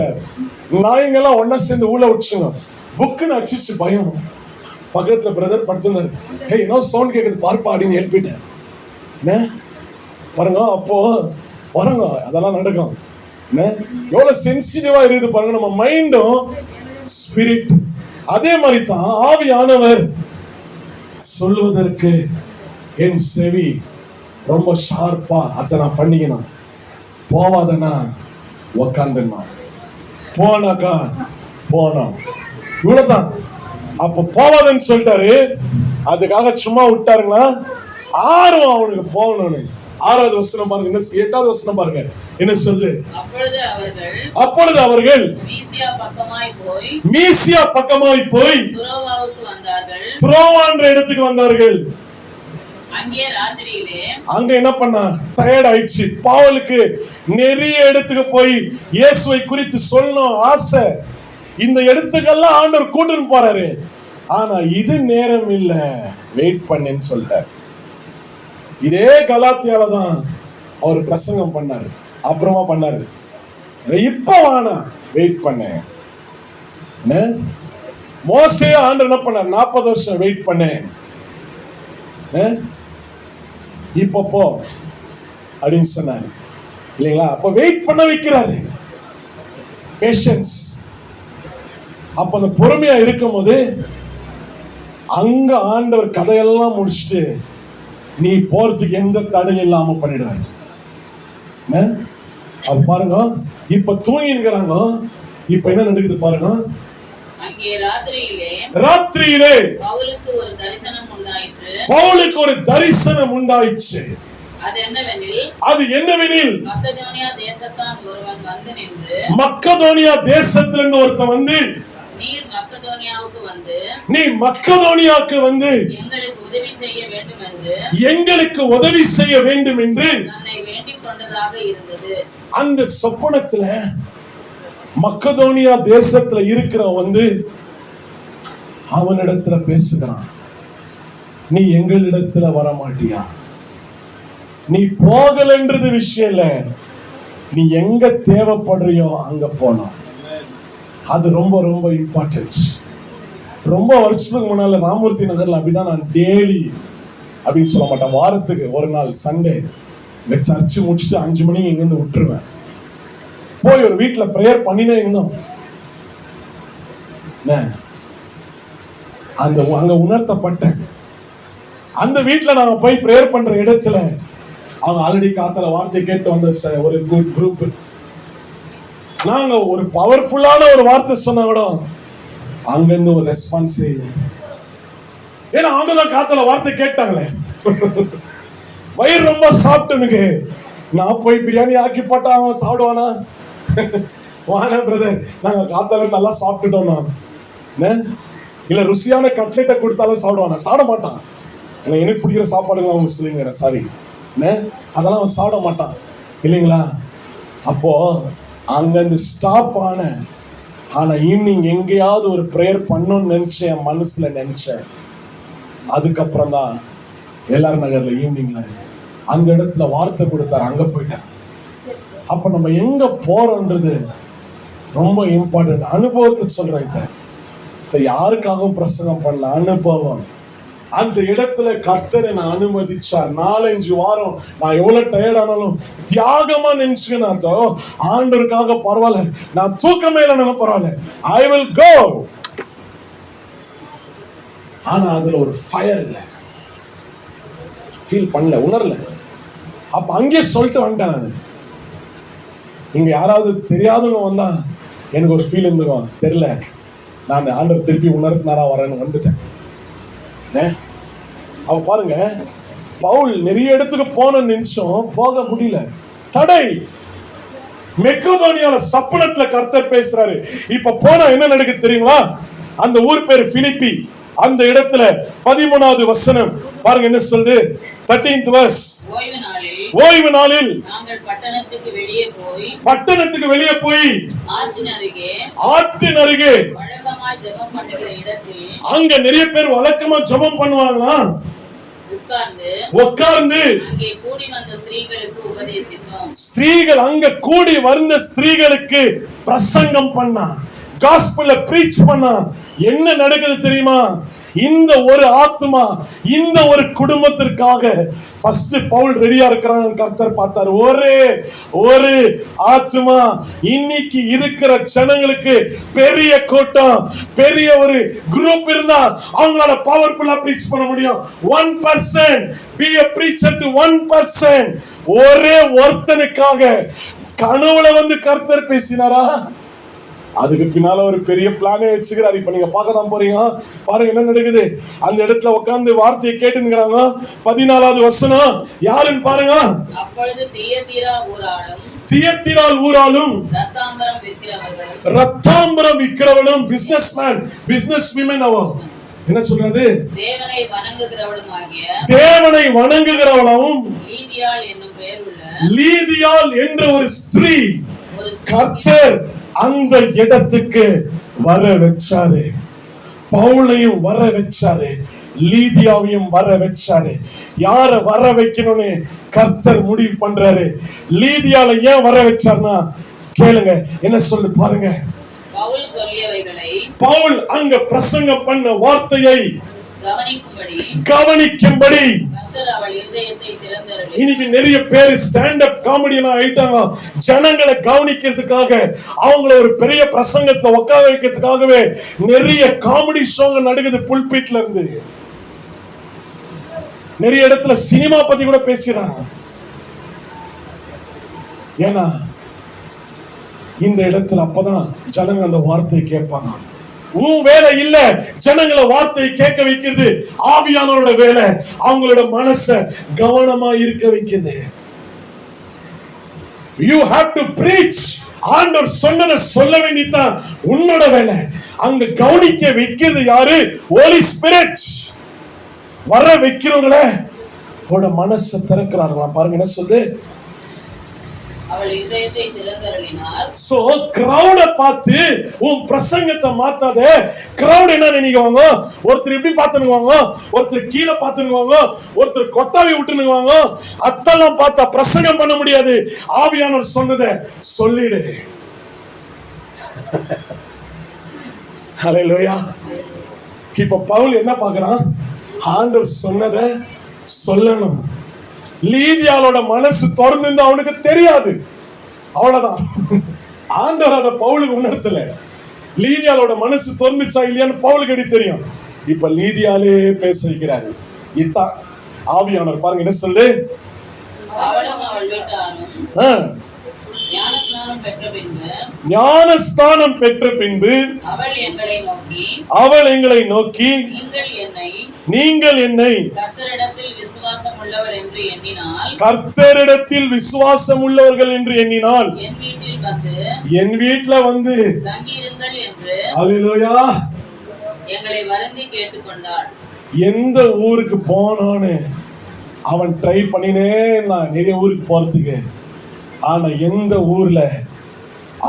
நாயங்கெல்லாம் ஒன்னா சேர்ந்து ஊழ வச்சுங்க. புக்குன்னு அடிச்சிச்சு பயம். பக்கத்துல பிரதர் படுத்திருந்தாரு. ஹே என்ன சவுண்ட் கேட்குது பார்ப்பா அப்படின்னு எழுப்பிட்டேன். பாருங்க அப்போ பாருங்க அதெல்லாம் நடக்கும். எவ்வளவு சென்சிட்டிவா இருக்குது பாருங்க நம்ம மைண்டும் ஸ்பிரிட். அதே மாதிரி தான் ஆவியானவர் சொல்வதற்கு என் செவி ரொம்ப ஷார்ப்பா அதை நான் பண்ணிக்கணும். போவாதனா உக்காந்துனா, போனாக்கா போனோம், இவ்வளவுதான். அப்ப போவாதன்னு சொல்லிட்டாரு. அதுக்காக சும்மா விட்டாருங்களா? ஆர்வம் அவனுக்கு போகணும்னு. 6வது வசனம் பாருங்க. 8வது வசனம் பாருங்க என்ன சொல்லு. அப்பொழுது அவர்கள் மீசியா பக்கமாய் போய் துரோவான்ற இடத்துக்கு வந்தார்கள். அங்க என்ன பண்ணா? டயர்ட் ஆயிடுச்சு. பவுலுக்கு நிறைய இடத்துக்கு போய் இயேசுவை குறித்து சொல்லணும் ஆசை. இந்த இடத்துக்கெல்லாம் ஆண்டவர் கூட்டின்னு போறாரு. ஆனா இது நேரம் இல்ல, வெயிட் பண்ணேன்னு சொல்லிட்டார். இதே கலாத்தியால தான் அவர் பிரசங்கம் பண்ணாரு. அப்புறமா பண்ணாரு, இப்ப வானா வெயிட் பண்ணேன். மோசே ஆண்டவர் என்ன பண்ணார்? 40 வருஷம் வெயிட் பண்ணேன். இப்ப போ அப்படின்னு சொன்னாரு இல்லைங்களா? அப்ப வெயிட் பண்ண வைக்கிறாரு. பேஷன்ஸ். அப்ப அந்த பொறுமையா இருக்கும் போது அங்க ஆண்டவர் கதையெல்லாம் முடிச்சுட்டு நீ போறதுக்கு எந்த தடையும் இல்லாம பண்ணிடுவாங்க. அது பாருங்க. இப்ப தூங்கிக்கிறாங்க. இப்ப என்ன நடக்குது பாருங்க. ராத்திரியிலே பவுலுக்கு ஒரு தரிசனம் உண்டாயிற்று. அது என்னவெனில் மக்கதோனியா தேசத்திலிருந்து ஒருத்தன் வந்து, நீ மக்கதோனியாவுக்கு வந்து எங்களுக்கு உதவி செய்ய வேண்டும் என்று அந்த சொப்பனத்துல மக்கதோனியா தேசத்துல இருக்கிற வந்து அவனிடத்துல பேசுகிறான். நீ எங்களிடத்துல வர மாட்டியா? நீ போகலன்றது விஷயம் இல்ல, நீ எங்க தேவைப்படுறியோ அங்க போனோம். அது ரொம்ப ரொம்ப இம்பார்ட்டன்ட். ரொம்ப வருஷத்துக்கு முன்னால ராமூர்த்தி நகர்ல அப்படிதான் நான் டெய்லி அப்படின்னு சொல்ல மாட்டேன், வாரத்துக்கு ஒரு நாள் சண்டே சர்ச்சு முடிச்சுட்டு 5 மணிக்கு இங்கிருந்து விட்டுருவேன். போய் ஒரு வீட்டுல பிரேயர் பண்ணினே இருந்தோம். அங்க உணர்த்தப்பட்டேன். அந்த வீட்டுல நாங்க போய் பிரேயர் பண்ற இடத்துல அவங்க ஆல்ரெடி காத்தல வார்த்தை கேட்டு வந்த ஒரு குரூப். நாங்க ஒரு பவர்ஃபுல்லான ஒரு வார்த்தை சொன்னா கூட அங்கிருந்து ஒரு ரெஸ்பான்ஸே இல்லை. ஏன்னா அவங்கதான் காத்துல வார்த்தை கேட்டாங்களே. வயிறு ரொம்ப சாப்பிட்டுனுக்கு நான் போய் பிரியாணி ஆக்கி போட்டா அவன் சாப்பிடுவானா? வானா பிரதர், நாங்க காத்தால நல்லா சாப்பிட்டுட்டோம்னா இல்ல ருசியான கட்லெட்டை கொடுத்தாலும் சாப்பிடுவானா? சாப்பிட மாட்டான். எனக்கு பிடிக்கிற சாப்பாடுங்க அவங்க சொல்லுங்க, சாரி, அதெல்லாம் அவன் சாப்பிட மாட்டான் இல்லைங்களா? அப்போ அங்கிருந்து ஸ்டாப் ஆனா ஈவினிங் எங்கேயாவது ஒரு ப்ரேயர் பண்ணணும்னு நினைச்சேன், என் மனசுல நினைச்சேன். அதுக்கப்புறம் தான் எல்லார் நகர்ல ஈவினிங்ல அந்த இடத்துல வார்த்தை கொடுத்தாரு, அங்க போயிட்டேன். அப்ப நம்ம எங்க போறோம்ன்றது ரொம்ப இம்பார்ட்டன்ட். அனுபவத்துல சொல்றேன், இதை யாருக்காகவும் பிரசங்கம் பண்ணல, அனுபவம். அந்த இடத்துல கர்த்தர் என்னை அனுமதிச்சார். 4-5 வாரம் நான் எவ்வளவு டயர்ட் ஆனாலும் தியாகமா நினைச்சுக்கேன். ஆண்டவருக்காக பரவாயில்ல, நான் தூக்கமே இல்லைன்னா பரவாயில்ல, ஐ வில் கோ. ஆனா அதுல ஒரு ஃபயர் இல்லை, ஃபீல் பண்ணல, உணரல. அப்ப அங்கே சொல்லிட்டு வந்துட்டேன் நான். இங்க யாராவது தெரியாதவங்க வந்தா எனக்கு ஒரு ஃபீல் இருந்துக்கும், தெரியல, நான் ஆண்டவர் திருப்பி உணர்த்தினாரா வரேன்னு வந்துட்டேன். அவ பாருங்க, பவுல் நிறைய இடத்துக்கு போன நிமிஷம் போக முடியல, தடை. மெக்கதோனியால சப்பனத்துல கர்த்தர் பேசுறாரு. இப்ப போனா என்ன நடக்குது தெரியுங்களா? அந்த ஊர் பேரு பிலிப்பி. அந்த இடத்துல 13வது வசனம் பாருங்க என்ன சொல்லுது. 13th verse. ஓய்வு நாளில் நாங்கள் பட்டணத்துக்கு வெளியே போய் ஆற்றின் அருகே வழக்கமாய் ஜெபம் பண்ணுகிற இடத்தில் அங்க நிறைய பேர் வழக்கமா ஜெபம் பண்ணுவாங்களா, உட்கார்ந்து அங்கே கூடி வந்த ஸ்திரீகளுக்கு உபதேசித்தோம். ஸ்திரீகள் அங்க கூடி வந்த ஸ்திரீகளுக்கு பிரசங்கம் பண்ணா, காஸ்பல்ல பிரீச் பண்ணா. என்ன நடக்குது தெரியுமா? இந்த ஒரு ஆத்மா, இந்த ஒரு குடும்பத்திற்காக ஃபர்ஸ்ட் பவுல் ரெடியா இருக்கிறான். கர்த்தர் பார்த்தார், ஒரு ஆத்மா. இன்னைக்கு இருக்கிற ஜனங்களுக்கு பெரிய கூட்டம், பெரிய ஒரு குரூப் இருந்தா அவங்களால பவர்ஃபுல்லா பிரீச் பண்ண முடியும். 1% be a preacher to 1%. ஒரே ஒருத்தனுக்காக கனவுல வந்து கர்த்தர் பேசினாரா? அதுக்கு பின்னால ஒரு பெரிய பிளானே வச்சுக்கிறாரு. இப்ப நீங்க பார்க்க தான் போறீங்க. பாருங்க என்ன நடக்குது. அந்த இடத்துல உட்கார்ந்து வார்த்தையை கேட்டுங்கிறாங்க. 14வது வசனம் யாருன்னு பாருங்க. அப்பொழுது தியத்தீரால் ஊராலும் ரத்தாம்பரம் விற்கிறவளும் பிசினஸ் விமன் அவ என்ன சொல்றது? தேவனை வணங்குகிறவளும் லீதியாள் என்ற ஒரு ஸ்திரீ கர்த்தர் அந்த இடத்துக்கு வர வச்சாரு. பவுலையும் வர வச்சாரு, லீதியாவையும் வர வச்சாரு. யார வர வைக்கணும்னு கர்த்தர் முடிவு பண்றாரு. லீதியால ஏன் வர வச்சார்னா கேளுங்க என்ன சொல்லு பாருங்க. பவுல் அங்க பிரசங்கம் பண்ண வார்த்தையை கவனிக்கும்படி இன்னைக்கு நிறைய பேர் ஸ்டாண்ட் அப் காமெடியனா ஆயிட்டாங்க. ஜனங்களை கவனிக்கிறதுக்காக, அவங்கள ஒரு பெரிய பிரசங்கத்துல உட்கார வைக்கிறதுக்காகவே நிறைய காமெடி ஷோங்க நடக்குது. புல்பீட்ல இருந்து நிறைய இடத்துல சினிமா பத்தி கூட பேசுறாங்க. ஏன்னா இந்த இடத்துல அப்பதான் ஜனங்க அந்த வார்த்தையை கேட்பாங்க. உன் வேலை இல்ல ஜனங்களை வார்த்தையை கேட்க வைக்கிறது, ஆவியானவரோட வேலை அவங்களோட மனச கவனமா இருக்க வைக்கிறது. You have to preach. ஆண்டவர் சொன்னதை சொல்ல வேண்டியதான் உன்னோட வேலை. அங்க கவனிக்க வைக்கிறது யாரு? ஹோலி ஸ்பிரிட். வர வைக்கிறவங்கள மனசை திறக்கிறார்களாம். பாருங்க என்ன சொல்லு. சோ கிரௌட பார்த்து உன் பிரசங்கத்தை மாத்தாத. கிரௌட் என்ன நினைக்குவாங்க? ஒருத்தர் எப்படி பார்த்துனுவாங்க, ஒருத்தர் கீழே பார்த்துனுவாங்க, ஒருத்தர் கொட்டாவி விட்டுனுவாங்க. அதெல்லாம் பார்த்தா பிரசங்கம் பண்ண முடியாது. ஆவியானவர் சொன்னதை சொல்லிடு. ஹல்லேலூயா. இப்ப பவுல் என்ன பார்க்கறான்? ஆண்டவர் சொன்னதை சொல்லணும். லீதியாளோட மனசு திறந்து அவனுக்கு தெரியாது, அவ்வளவுதான். ஆண்டவர் அத பவுலுக்கு உணர்த்தல. லீதியாளோட மனசு திறந்துச்சா இல்லையான்னு பவுலுக்கு எப்படி தெரியும்? இப்ப லீதியாலே பேச வைக்கிறாரு. இதான் ஆவியானவர். பாருங்க என்ன சொல்லு. ஞானஸ்தானம் பெற்ற பின்பு அவள் எங்களை நோக்கி நீங்கள் என்னை கர்த்தரிடத்தில் விசுவாசம் உள்ளவள் என்று எண்ணினால் கர்த்தரிடத்தில் விசுவாசம் உள்ளவர்கள் என்று எண்ணினால் என் வீட்டில் வந்து தங்கியிருங்கள் என்று அல்லேலூயா. எங்களை வருந்தி கேட்டுக்கொண்டாள். எந்த ஊருக்கு போனான்னு அவன் ட்ரை பண்ணினே இருந்தான் நிறைய ஊருக்கு போறதுக்கு. ஆனா எந்த ஊர்ல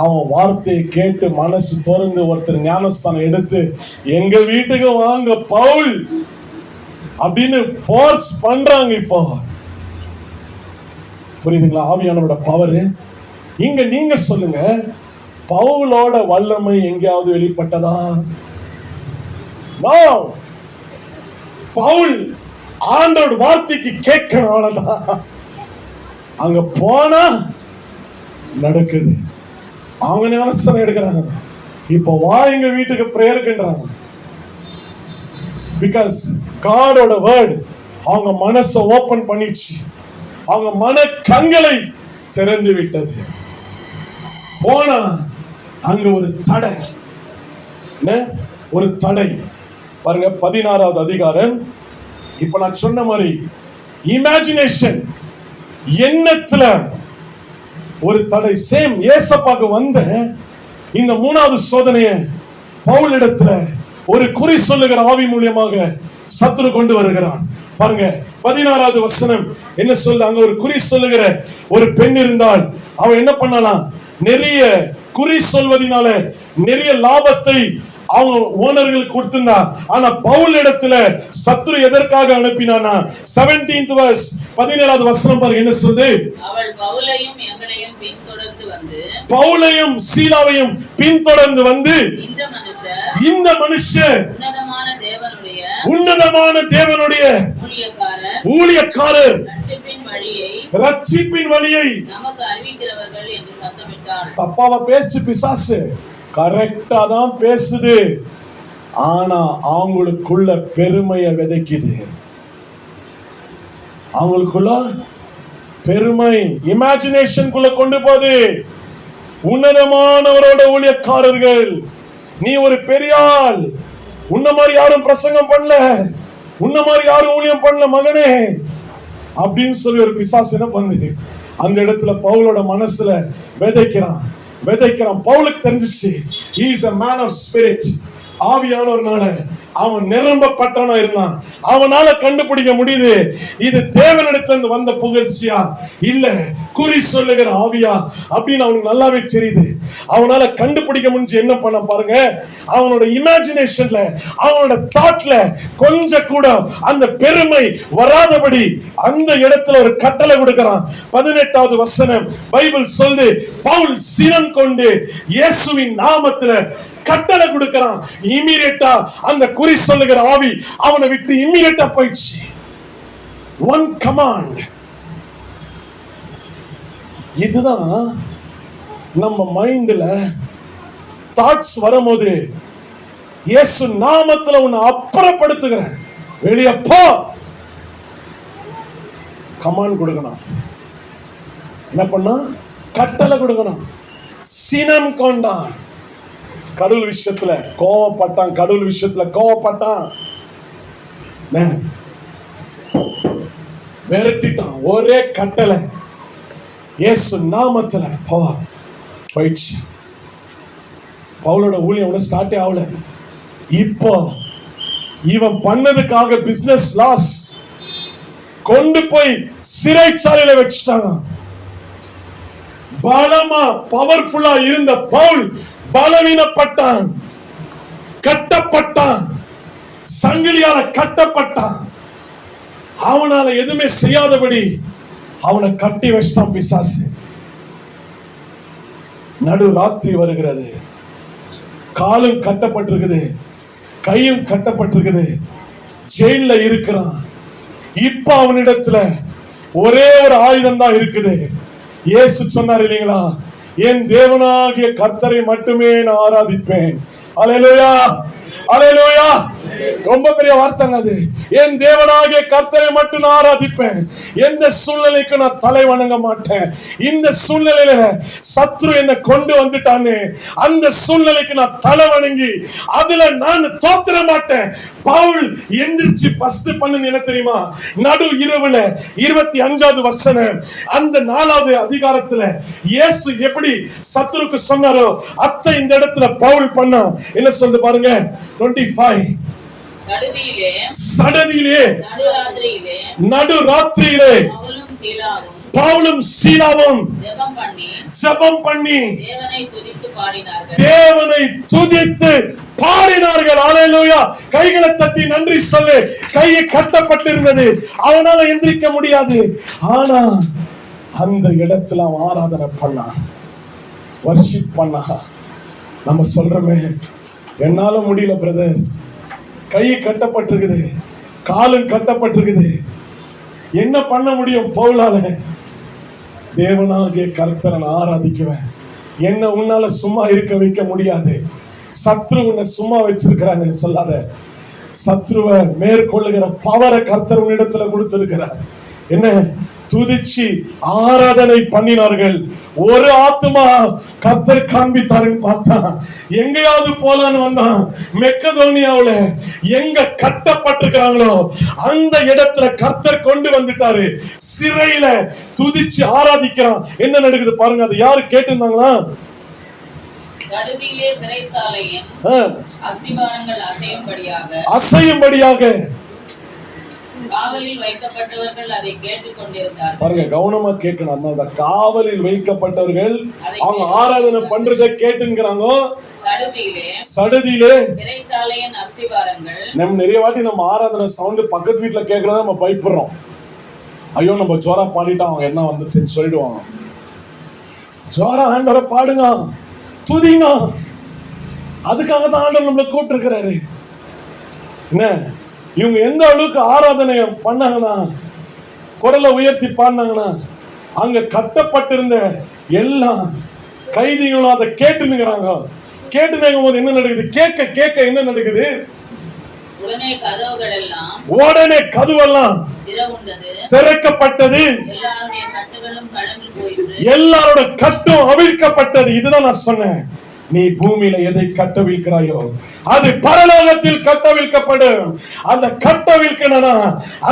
அவன் வார்த்தையை கேட்டு மனசு திறந்து ஒருத்தர் ஞானஸ்தானம் எடுத்து எங்க வீட்டுக்கு வாங்க பவுல் அப்படின்னு ஃபோர்ஸ் பண்றாங்க. இப்போ புரியுதுங்களா? ஆவியானவரோட பவர் இங்க. நீங்க சொல்லுங்க, பவுலோட வல்லமை எங்கேயாவது வெளிப்பட்டதா? பவுல் ஆண்டோட வார்த்தைக்கு கேட்கணும், அவ்வளவுதான். அங்க போனா நடக்குது. அவங்க ஞானஸ்தானம் எடுக்கிறாங்க. இப்போ வா எங்க வீட்டுக்கு பிரேயருக்குன்றாங்க. பிகாஸ் காடோட வேர்ட் அவங்க மனசை ஓபன் பண்ணிச்சு. அவங்க மன கண்களை திறந்து விட்டது. போனா அங்க ஒரு தடை, ஒரு தடை பாருங்க. 16வது அதிகாரம். இப்ப நான் சொன்ன மாதிரி இமேஜினேஷன், எண்ணத்துல ஒரு தடை. சேம் ஏசப்பாக்கு வந்த இந்த 3வது சோதனையை பவுலிடத்துல ஒரு குறி சொல்லுகிற ஆவி மூலியமாக சத்துரு கொண்டு வருகிறான். பாருங்க 16வது வசனம் என்ன சொல்ல? அங்க ஒரு குறி சொல்லுகிற ஒரு பெண் இருந்தால் அவன் என்ன பண்ணலாம்? நிறைய குறி சொல்வதனால நிறைய லாபத்தை அவங்க ஓனர்களுக்கு கொடுத்திருந்தா. ஆனா பவுல் இடத்துல சத்துரு எதற்காக அனுப்பினானா? 17th verse 17வது வசனம் பாருங்க என்ன சொல்லுது? அவள் பவுலையும் எங்களையும் பின்தொடர்ந்து வந்து, பவுலையும் சீலாவையும் பின்தொடர்ந்து வந்து, இந்த மனுஷர் உன்னதமான தேவனுடைய ஊழியக்காரர், ரட்சிப்பின் வழியை நமக்கு அறிவிக்கிறவர்கள் என்று சத்தமிட்டாள். தப்பாவா பேச்சு பிசாசு? கரெக்டா தான் பேசுது. ஆனா அவங்களுக்குள்ள பெருமையை விதைக்குது. அவங்களுக்குள்ள பெருமை இமேஜினேஷனுக்குள்ள கொண்டு போகுது. உன்னதமானவரோட ஊழியக்காரர்கள், நீ ஒரு பெரிய ஆள், உன்ன மாதிரி யாரும் பிரசங்கம் பண்ணல, உன்ன மாதிரி யாரும் ஊழியம் பண்ணல மகனே அப்படின்னு சொல்லி ஒரு பிசாசு என்ன பண்ணுது? அந்த இடத்துல பவுலோட மனசுல விதைக்கிறான். பவுலுக்கு தெரிஞ்சிச்சு, he is a man of spirit. ஆவியானவர்னால அவன் நிரம்பப்பட்டவனா இருந்தான். அவனால கண்டுபிடிக்க முடியுது, இது தேவனிடத்திலிருந்து வந்த புகழ்ச்சியா இல்ல குறி சொல்லுகிற ஆவியா அப்படின்னு அவனுக்கு நல்லாவே தெரியுது. அவனால கண்டுபிடிக்க முடிஞ்சு என்ன பண்ண பாருங்க, அவனோட இமேஜினேஷன்ல அவனோட தாட்ல கொஞ்சம் கூட அந்த பெருமை வராதபடி அந்த இடத்துல ஒரு கட்டளை கொடுக்கிறான். 18வது வசனம் பைபிள் சொல்லுது, பவுல் சினம் கொண்டு இயேசுவின் நாமத்துல கட்டளை கொடுக்கிறான். இமிடியேட்டா அந்த குறி சொல்லுகிற ஆவி அவனை விட்டு இமிடியேட்டா போயிடுச்சு. One command. இதுதான் நம்ம மைண்ட்ல தாட்ஸ் வரும்போது இயேசு நாமத்துல உன்னை அப்புறப்படுத்துகிறேன், வெளியே போ, கமாண்ட் கொடுக்கணும். என்ன பண்ணா? கட்டளை கொடுக்கணும். சினம் கொண்டான். கடவுள் விஷயத்துல கோவப்பட்டான். விரட்டிட்டான். ஒரே கட்டளை, இயேசு நாமத்துல போ, போயிடுச்சு. பவுலோட ஊழியம் ஸ்டார்டே ஆகல. இப்போ இவன் பண்ணதுக்காக பிசினஸ் லாஸ், கொண்டு போய் சிறைச்சாலையில வச்சுட்டாங்க. பலமா பவர்ஃபுல்லா இருந்த பவுல் பலவீனப்பட்டான், கட்டப்பட்டான், சங்கிலியால கட்டப்பட்டான். அவனால எதுவுமே செய்யாதபடி அவனை கட்டி வச்சிட்டான் பிசாசு. நடு ராத்திரி வருகிறது, காலும் கட்டப்பட்டிருக்குது, கையும் கட்டப்பட்டிருக்குது, ஜெயில இருக்கிறான். இப்ப அவனிடத்துல ஒரே ஒரு ஆயுதம் தான் இருக்குது. இயேசு சொன்னார் இல்லைங்களா, என் தேவனாகிய கர்த்தரை மட்டுமே நான் ஆராதிப்பேன். அல்லேலூயா, அல்லேலூயா. ரொம்ப பெரிய வார்த்தைங்க அது. என் தேவனாகிய கர்த்தரை மட்டும் நான் ஆராதிப்பேன். எந்த சூழ்நிலைக்கு நான் தலை வணங்க மாட்டேன். இந்த சூழ்நிலையில சத்ரு என்ன கொண்டு வந்துட்டானே, அந்த சூழ்நிலைக்கு நான் தலை வணங்கி அதுல நான் தோத்துற மாட்டேன். பவுல் எந்திரிச்சு ஃபர்ஸ்ட் பண்ணது என்ன தெரியுமா? நடு இரவுல 25வது வசனம் அந்த 4வது அதிகாரத்துல இயேசு எப்படி சத்துருக்கு சொன்னாரோ அத்தை இந்த இடத்துல பவுல் பண்ணா. என்ன சொல்லுது பாருங்க, 25. சடதியிலே நடுராத்திரியிலே பவுலும் சீலாவும் ஜெபம் பண்ணி தேவனை துதித்து பாடினார்கள். அல்லேலூயா. கைகளை தட்டி நன்றி சொல்லு. கையை கட்டப்பட்டிருந்தது, அவனால எந்திரிக்க முடியாது. ஆனா அந்த இடத்துல அவன் ஆராதனை பண்ணா, வர்ஷிப் பண்ணா. நம்ம சொல்றோமே, என்னால முடியல பிரதர், கை கட்டப்பட்டிருக்குது, காலும் கட்டப்பட்டிருக்குது, என்ன பண்ண முடியும் பவுலால? தேவனாகிய கர்த்தரை ஆராதிக்குவேன். என்ன உன்னால சும்மா இருக்க வைக்க முடியாது. சத்ரு உன்னை சும்மா வச்சிருக்கிறான்னு சொல்லாத. சத்ருவை மேற்கொள்ளுகிற பவரை கர்த்தர் உன்னிடத்துல கொடுத்திருக்கிறார். என்ன துதிச்சு ஆராதனை பண்ணினார்கள். ஒரு ஆத்துமா கர்த்தர் காண்பித்தாருன்னு பார்த்தா எங்கேயாவது போலான்னு வந்தான். மெக்கதோனியாவுல எங்க கட்டப்பட்டிருக்கிறாங்களோ அந்த இடத்துல கர்த்தர் கொண்டு வந்துட்டாரு. சிறையில துதிச்சு ஆராதிக்கிறான். என்ன நடக்குது பாருங்க. அது யாரு கேட்டிருந்தாங்களா? அசையும்படியாக காவலில் வைக்கப்பட்டவர்கள் அதை கேட்டுக்கொண்டிருந்தார்கள். பாருங்க, கவனமா கேட்கணும். அந்த காவலில் வைக்கப்பட்டவர்கள் அவங்க ஆராதனை பண்றதை கேட்டுங்கிறாங்க. சடுதியிலே சிறைச்சாலையின் அஸ்திவாரங்கள். நம்ம நிறைய வாட்டி நம்ம ஆராதனை சவுண்ட் பக்கத்து வீட்டுல கேட்கறத நம்ம பயப்படுறோம். ஐயோ நம்ம ஜோரா பாடிட்டா அவங்க என்ன வந்துச்சுன்னு சொல்லிடுவாங்க. ஜோரா ஆண்டவரை பாடுங்க, துதிங்க. அதுக்காக தான் ஆண்டவர் நம்மளை கூப்பிட்டு இருக்கிறாரு. என்ன இவங்க எந்த அளவுக்கு ஆராதனை பண்ணாங்கன்னா, குரலை உயர்த்தி பாடினாங்கன்னா, அங்க கட்டப்பட்டிருந்த எல்லா கைதிகளும் அதை கேட்டுனுங்கிறாங்க. கேட்டுனுங்கும் போது என்ன நடக்குது? கேட்க கேட்க என்ன நடக்குது? உடனே கதவெல்லாம் திறக்கப்பட்டது, எல்லாரோட கட்டும் அவிழ்க்கப்பட்டது. இதுதான் நான் சொன்னேன். நீ பூமியில எதை கட்டவிழ்க்கிறாயோ அது பரலோகத்தில் கட்டவிழ்க்கப்படும். அந்த கட்டவிழ்க்கணும்னா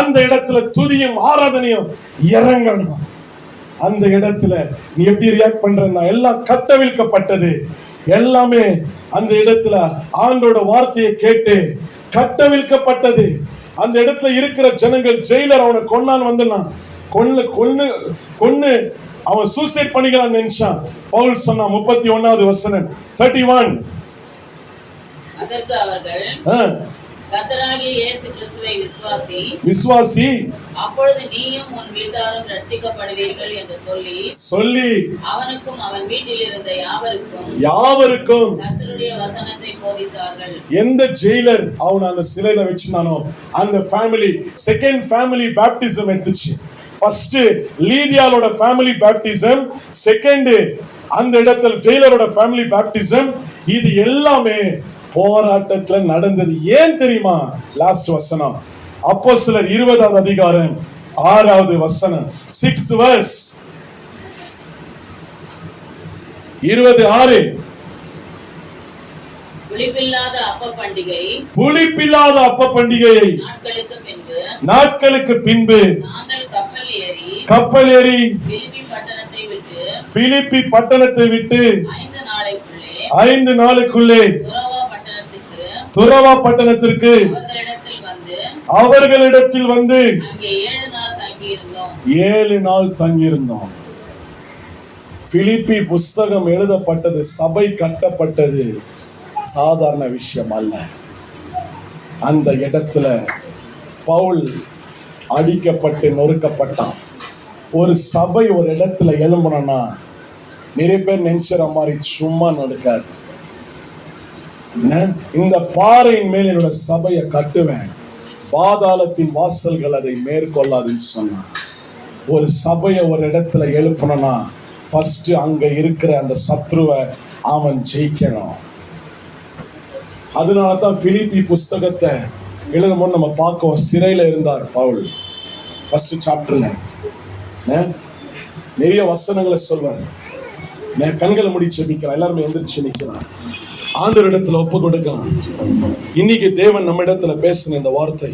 அந்த இடத்துல துதியும் ஆராதனையும் இறங்கணும். அந்த இடத்துல நீ எப்படி ரியாக்ட் பண்றா? எல்லாம் கட்டவிழ்க்கப்பட்டது. எல்லாமே அந்த இடத்துல ஆண்டோட வார்த்தையை கேட்டு கட்டவிழ்க்கப்பட்டது. அந்த இடத்துல இருக்கிற ஜனங்கள், ஜெயிலர் அவனை கொன்னான் வந்துடலாம், கொன்னு கொன்னு கொன்னு அவன் சூசைட் பண்ணிக்கிறான் நினைச்சான். பவுல் சொன்னா 31வது வசனம் 31. அதற்கு அவர்கள் கர்த்தராகிய இயேசு கிறிஸ்துவை விசுவாசி, அப்பொழுது நீயும் உன் வீட்டாரும் ரட்சிக்கப்படுவீர்கள் என்று சொல்லி அவனுக்கும் அவன் வீட்டில் இருந்த யாவருக்கும் கர்த்தருடைய வசனத்தை போதித்தார்கள். எந்த ஜெயிலர் அவன் அந்த சிலையில வச்சிருந்தானோ அந்த ஃபேமிலி செகண்ட் ஃபேமிலி பேப்டிசம் எடுத்துச்சு. ஃபர்ஸ்ட் லீதியாலோட ஃபேமிலி பேப்டிசம், செகண்ட் அந்த இடத்துல ஜெயிலரோட ஃபேமிலி பேப்டிசம். இது எல்லாமே போராட்டத்துல நடந்தது. ஏன் தெரியுமா? லாஸ்ட் வசனம் அப்போஸ்தலர் 20வது அதிகாரம் 6வது வசனம் 6th verse 26. புளிப்பில்லாத அப்ப பண்டிகையை நாட்களுக்கு பின்பு கப்பல் ஏறி பிலிப்பி பட்டணத்தை விட்டு 5 நாளுக்குள்ளே துறவா பட்டணத்திற்கு அவர்களிடத்தில் வந்து 7 நாள் தங்கியிருந்தோம். பிலிப்பி புஸ்தகம் எழுதப்பட்டது, சபை கட்டப்பட்டது சாதாரண விஷயம் அல்ல. அந்த இடத்துல பவுல் அடிக்கப்பட்டு நொறுக்கப்பட்டான். ஒரு சபை ஒரு இடத்துல எழும்பணும்னா நிறைய பேர் நினைச்சிற மாதிரி சும்மா நடக்காது. இந்த பாறையின் மேல் என்னோட சபையை கட்டுவேன், பாதாளத்தின் வாசல்கள் அதை மேற்கொள்ளாதுன்னு சொன்னான். ஒரு சபையை ஒரு இடத்துல எழுப்பணும்னா ஃபர்ஸ்ட் அங்க இருக்கிற அந்த சத்ருவை அவன் ஜெயிக்கணும். அதனாலதான் பிலிப்பி புஸ்தகத்தை எழுதும் போது நம்ம பார்க்கோம், சிறையில இருந்தார் பவுல். ஃபர்ஸ்ட் சாப்டர்ல நிறைய வசனங்களை சொல்வார். கண்களை முடி செபிக்கலாம், எல்லாருமே எந்திரிச்சு நிக்கலாம், ஆண்டவர் இடத்துல ஒப்பு கொடுக்கலாம். இன்னைக்கு தேவன் நம்ம இடத்துல பேசின இந்த வார்த்தை